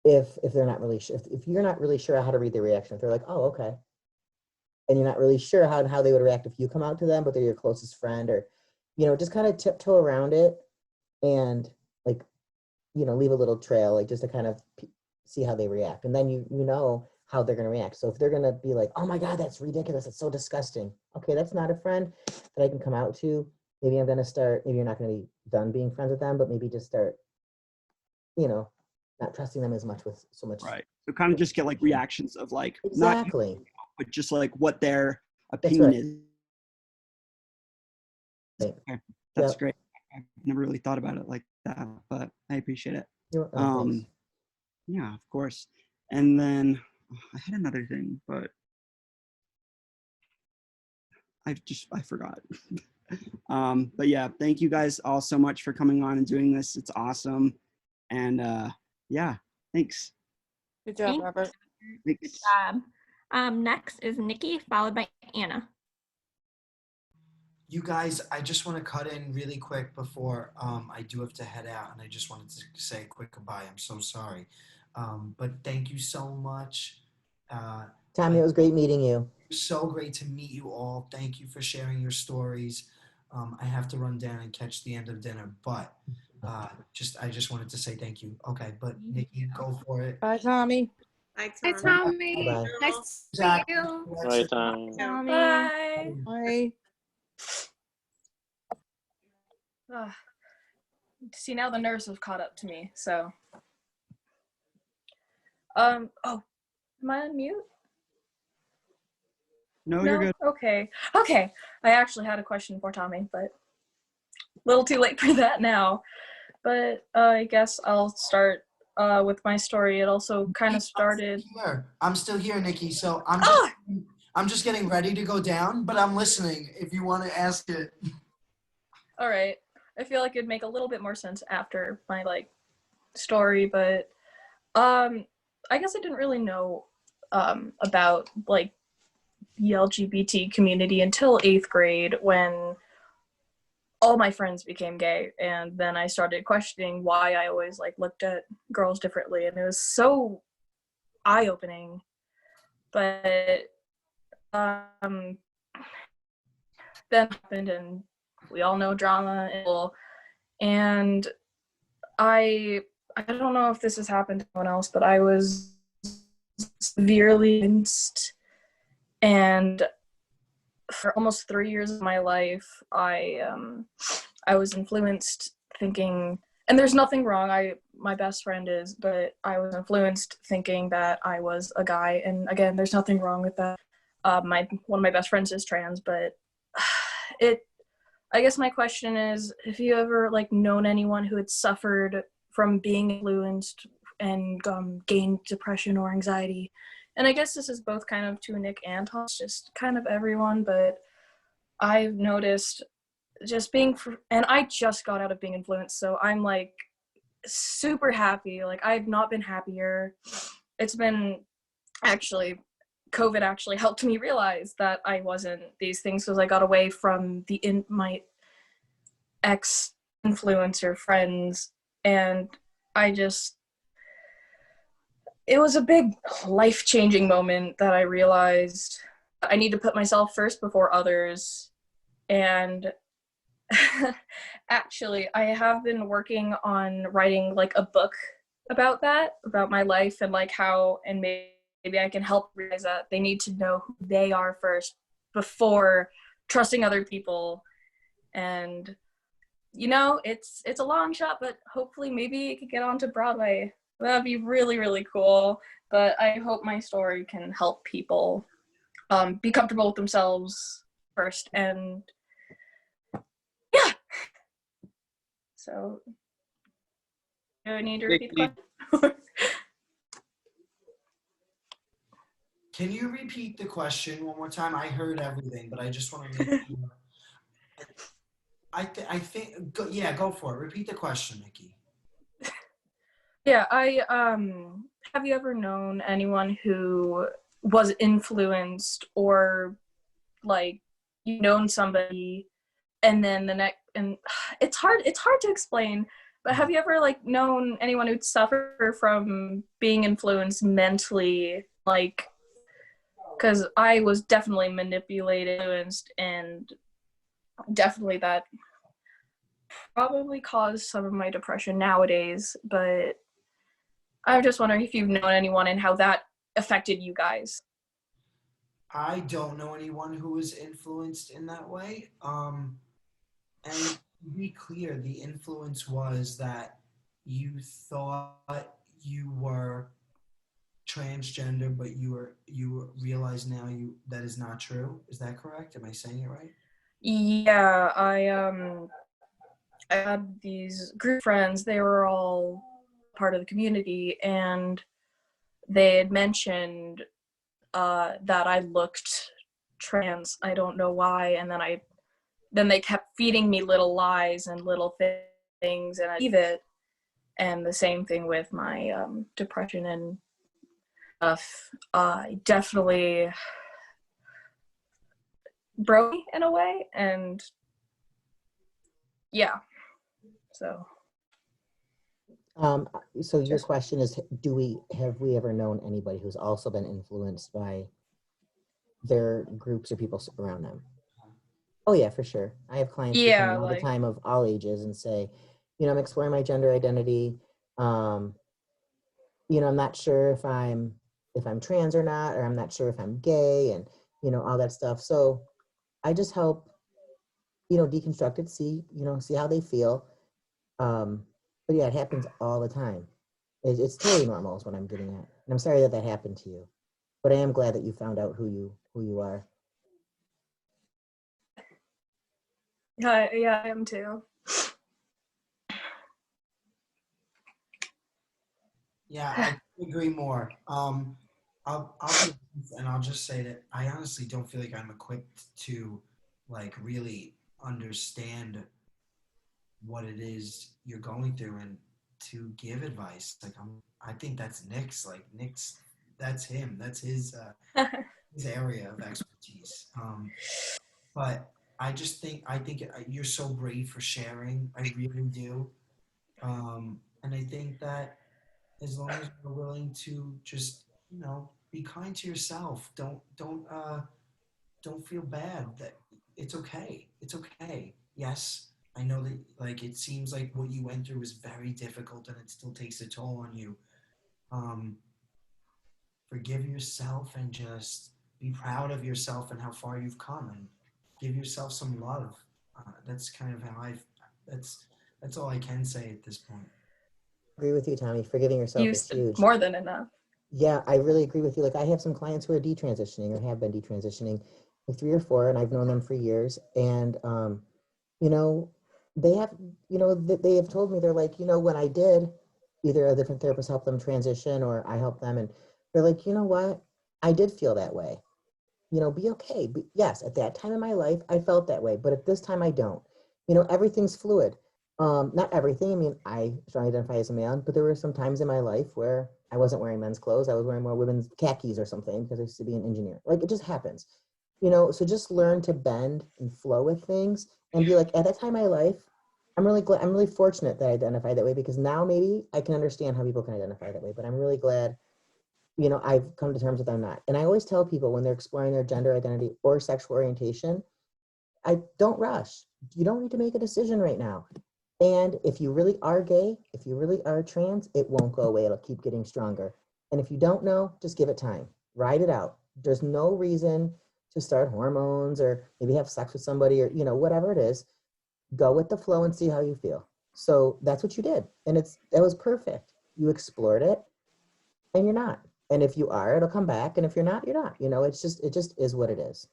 if they're not really sure, if you're not really sure how to read their reaction, if they're like, oh, okay. And you're not really sure how they would react if you come out to them, but they're your closest friend, or, just kind of tiptoe around it and like, leave a little trail, like just to kind of see how they react. And then you know how they're going to react. So if they're going to be like, oh my God, that's ridiculous, it's so disgusting. Okay, that's not a friend that I can come out to. Maybe I'm going to start, maybe you're not going to be done being friends with them, but maybe just start, not trusting them as much with so much. Right. So kind of just get like reactions of like, exactly, not, but just like what their opinion is. Okay. That's great. I've never really thought about it like that, but I appreciate it. Yeah, of course. And then I had another thing, but I forgot. But yeah, thank you guys all so much for coming on and doing this. It's awesome. And yeah, thanks. Good job, Robert. Good job. Next is Nikki, followed by Anna. You guys, I just want to cut in really quick before I do have to head out, and I just wanted to say a quick goodbye. I'm so sorry. But thank you so much. Tommy, it was great meeting you. So great to meet you all. Thank you for sharing your stories. I have to run down and catch the end of dinner, but I just wanted to say thank you. Okay, but Nikki, go for it. Bye, Tommy. Bye, Hi, Tommy. Bye. Nice to meet you. Bye, Tommy. Bye. Bye. See, now the nerves have caught up to me, so. Oh, am I on mute? No, you're good. Okay. I actually had a question for Tommy, but a little too late for that now. But I guess I'll start with my story. It also kind of started. I'm still here, Nikki. So I'm just getting ready to go down, but I'm listening if you want to ask it. All right. I feel like it'd make a little bit more sense after my story, but I guess I didn't really know about the LGBT community until 8th grade, when all my friends became gay, and then I started questioning why I always like looked at girls differently, and it was so eye-opening. But then happened, and we all know drama, and I don't know if this has happened to anyone else, but I was severely influenced, and for almost 3 years of my life, I was influenced thinking, and there's nothing wrong. My best friend is, but I was influenced thinking that I was a guy, and again, there's nothing wrong with that. One of my best friends is trans, but I guess my question is, have you ever like known anyone who had suffered from being influenced and gained depression or anxiety? And I guess this is both kind of to Nick and Tom, just kind of everyone, but I've noticed just and I just got out of being influenced, so I'm like super happy. Like, I've not been happier. It's been actually, COVID actually helped me realize that I wasn't these things, because I got away from my ex-influencer friends, and it was a big life-changing moment that I realized I need to put myself first before others. And actually, I have been working on writing like a book about that, about my life, and like how, and maybe I can help realize that they need to know who they are first before trusting other people. And it's a long shot, but hopefully maybe it could get onto Broadway. That'd be really, really cool. But I hope my story can help people be comfortable with themselves first. And yeah. So, do I need to repeat the question? Can you repeat the question one more time? I heard everything, but I just want to make sure. I think, go for it. Repeat the question, Nikki. Yeah, have you ever known anyone who was influenced, or like you've known somebody and then and it's hard to explain, but have you ever like known anyone who'd suffer from being influenced mentally, like, because I was definitely manipulated, influenced, and definitely that probably caused some of my depression nowadays. But I'm just wondering if you've known anyone and how that affected you guys. I don't know anyone who was influenced in that way. And to be clear, the influence was that you thought you were transgender, but you realize now that is not true. Is that correct? Am I saying it right? Yeah, I had these group friends. They were all part of the community, and they had mentioned that I looked trans. I don't know why. And then they kept feeding me little lies and little things, and I believe it. And the same thing with my depression and stuff. Definitely broke me in a way, and yeah. So. So your question is, have we ever known anybody who's also been influenced by their groups or people around them? Oh yeah, for sure. I have clients who come in all the time of all ages and say, I'm exploring my gender identity. I'm not sure if I'm trans or not, or I'm not sure if I'm gay, and all that stuff. So I just help, deconstruct it, see how they feel. But yeah, it happens all the time. It's totally normal is what I'm getting at. And I'm sorry that happened to you, but I am glad that you found out who you are. Yeah, I am too. Yeah, I agree more. I'll just say that I honestly don't feel like I'm equipped to like really understand what it is you're going through and to give advice. Like I think that's Nick's. Like that's him. That's his his area of expertise. But I think you're so brave for sharing. I really do. And I think that as long as you're willing to just, be kind to yourself. Don't feel bad. That it's okay. It's okay. Yes, I know that like it seems like what you went through was very difficult and it still takes a toll on you. Um, Forgive yourself and just be proud of yourself and how far you've come and give yourself some love. That's kind of how that's that's all I can say at this point. Agree with you, Tommy. Forgiving yourself You is said huge. more than enough. Yeah, I really agree with you. Like, I have some clients who are detransitioning or have been detransitioning, like 3 or 4, and I've known them for years. And, you know, they have, they have told me, they're like, when I did, either a different therapist helped them transition or I helped them. And they're like, you know what? I did feel that way. Be okay. Yes, at that time in my life, I felt that way, but at this time I don't. Everything's fluid. Not everything. I mean, I strongly identify as a man, but there were some times in my life where I wasn't wearing men's clothes. I was wearing more women's khakis or something because I used to be an engineer. Like, it just happens. So just learn to bend and flow with things and be like, at that time in my life, I'm really glad, I'm really fortunate that I identified that way, because now maybe I can understand how people can identify that way, but I'm really glad I've come to terms with I'm not. And I always tell people when they're exploring their gender identity or sexual orientation, I don't rush. You don't need to make a decision right now. And if you really are gay, if you really are trans, it won't go away. It'll keep getting stronger. And if you don't know, just give it time. Ride it out. There's no reason to start hormones or maybe have sex with somebody or, whatever it is. Go with the flow and see how you feel. So that's what you did. And that was perfect. You explored it and you're not. And if you are, it'll come back. And if you're not, you're not. It just is what it is.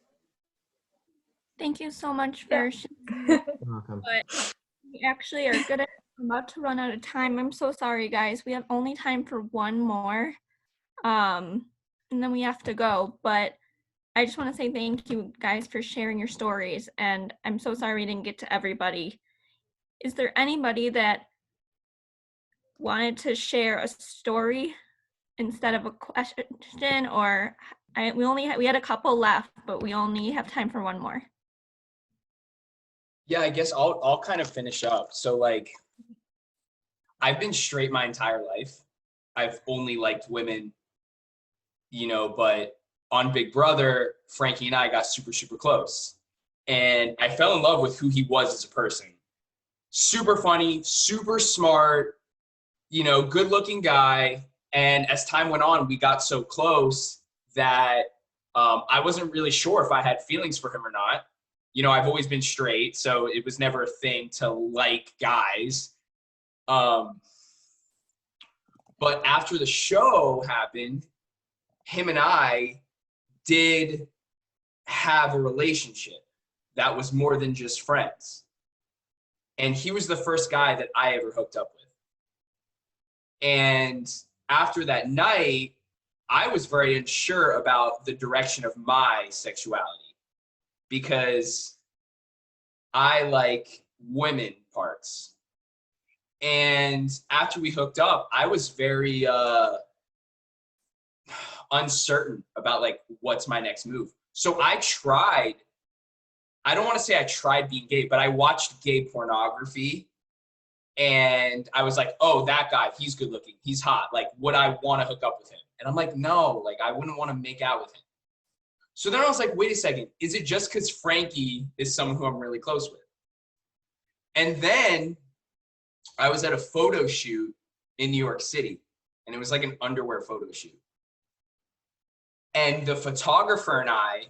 Thank you so much for sharing. You're welcome. But we actually are about to run out of time. I'm so sorry, guys. We have only time for one more. And then we have to go. But I just want to say thank you guys for sharing your stories. And I'm so sorry we didn't get to everybody. Is there anybody that wanted to share a story instead of a question? Or we had a couple left, but we only have time for one more. Yeah, I guess I'll kind of finish up. So like, I've been straight my entire life. I've only liked women, but on Big Brother, Frankie and I got super, super close. And I fell in love with who he was as a person. Super funny, super smart, good looking guy. And as time went on, we got so close that I wasn't really sure if I had feelings for him or not. I've always been straight, so it was never a thing to like guys. But after the show happened, him and I did have a relationship that was more than just friends. And he was the first guy that I ever hooked up with. And after that night, I was very unsure about the direction of my sexuality because I like women parts. And after we hooked up, I was very uncertain about like, what's my next move. So I don't want to say I tried being gay, but I watched gay pornography and I was like, oh, that guy, he's good looking. He's hot. Like, would I want to hook up with him? And I'm like, no, like I wouldn't want to make out with him. So then I was like, wait a second. Is it just because Frankie is someone who I'm really close with? And then I was at a photo shoot in New York City, and it was like an underwear photo shoot. And the photographer and I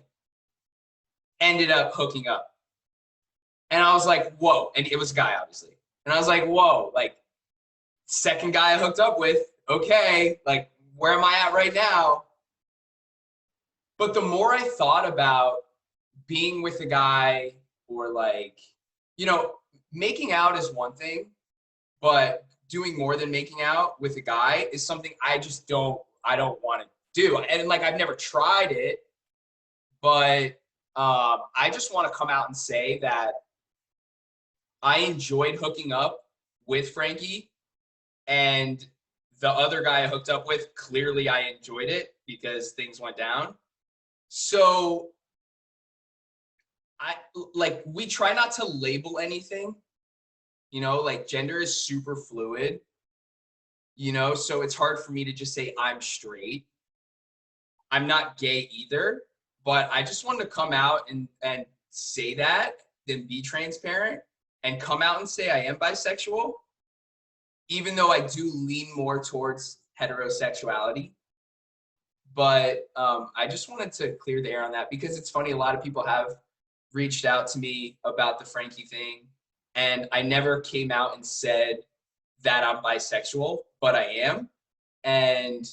ended up hooking up. And I was like, whoa. And it was a guy, obviously. And I was like, whoa, like, second guy I hooked up with, okay, like, where am I at right now? But the more I thought about being with a guy or like, making out is one thing, but doing more than making out with a guy is something I don't want to do. And like, I've never tried it, but I just want to come out and say that I enjoyed hooking up with Frankie, and the other guy I hooked up with, clearly I enjoyed it because things went down. So we try not to label anything, you know, like gender is super fluid, you know, so it's hard for me to just say I'm straight. I'm not gay either, but I just wanted to come out and say that, then be transparent and come out and say I am bisexual, even though I do lean more towards heterosexuality. But I just wanted to clear the air on that because it's funny, a lot of people have reached out to me about the Frankie thing, and I never came out and said that I'm bisexual, but I am. And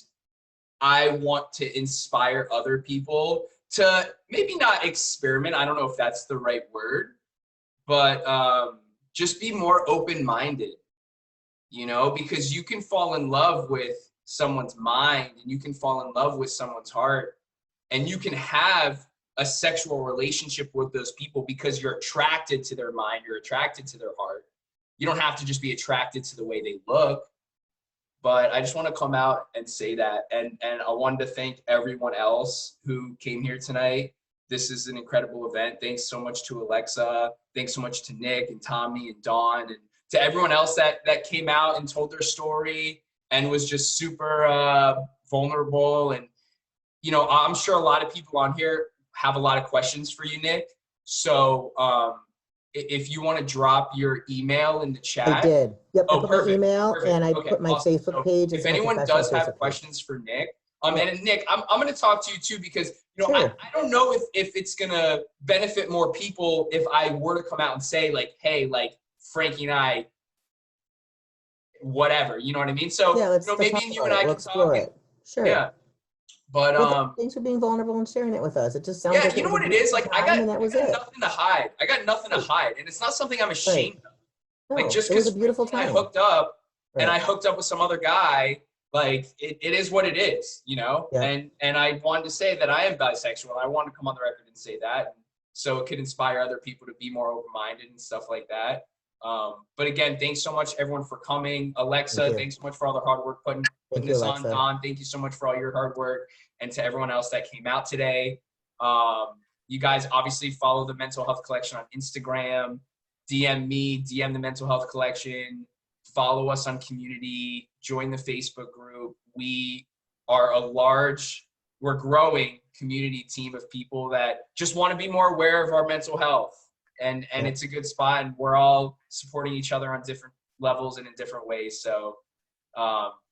I want to inspire other people to maybe not experiment, I don't know if that's the right word, but just be more open-minded, you know, because you can fall in love with someone's mind and you can fall in love with someone's heart, and you can have a sexual relationship with those people because you're attracted to their mind, you're attracted to their heart. You don't have to just be attracted to the way they look. But I just want to come out and say that. And I wanted to thank everyone else who came here tonight. This is an incredible event. Thanks so much to Alexa. Thanks so much to Nick and Tommy and Dawn, and to everyone else that came out and told their story and was just super vulnerable. And, you know, I'm sure a lot of people on here have a lot of questions for you, Nick. So if you want to drop your email in the chat. I did. Yep, Oh, I put perfect. my email Perfect. and I Okay, put my awesome. Facebook So page. if It's my anyone professional does have Facebook page. questions for Nick, and Nick, I'm going to talk to you too, because, you know, Sure. I don't know if it's going to benefit more people if I were to come out and say, like, hey, like, Frankie and I, whatever, you know what I mean? So, Yeah, let's you know, maybe talk you about and I it. We'll can talk. explore And, it. Sure. yeah. But Well, thanks for being vulnerable and sharing it with us. It just sounds yeah, like you it know was what a it is? beautiful Like, I time, got and that was it. nothing to hide. I got nothing to hide, and it's not something I'm ashamed of. No, Like, just it was a because beautiful I time. hooked up and Right. I hooked up with some other guy, like, it is what it is, you know? Yeah. And I wanted to say that I am bisexual, and I want to come on the record and say that, so it could inspire other people to be more open-minded and stuff like that. But again, thanks so much, everyone, for coming. Alexa, thanks so much for all the hard work putting Thank you, this on. Alexa. Don, thank you so much for all your hard work. And to everyone else that came out today. You guys obviously follow the Mental Health Collection on Instagram. DM me, DM the Mental Health Collection. Follow us on community. Join the Facebook group. We are we're growing community team of people that just want to be more aware of our mental health. And it's a good spot, and we're all supporting each other on different levels and in different ways. So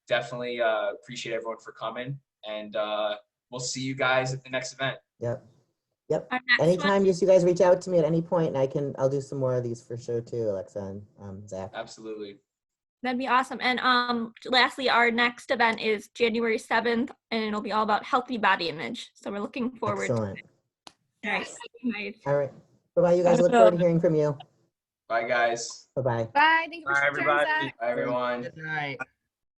definitely appreciate everyone for coming, and we'll see you guys at the next event. Yep. Yep. Anytime you guys reach out to me at any point, and I'll do some more of these for sure too, Alexa and Zach. Absolutely. That'd be awesome. And lastly, our next event is January 7th, and it'll be all about healthy body image. So we're looking forward Excellent. to it. All right. All right. Bye-bye, you guys. Look forward to hearing from you. Bye, guys. Bye-bye. Bye. Thank you for Bye, sharing, everybody. Zach. Bye, everyone. Good night.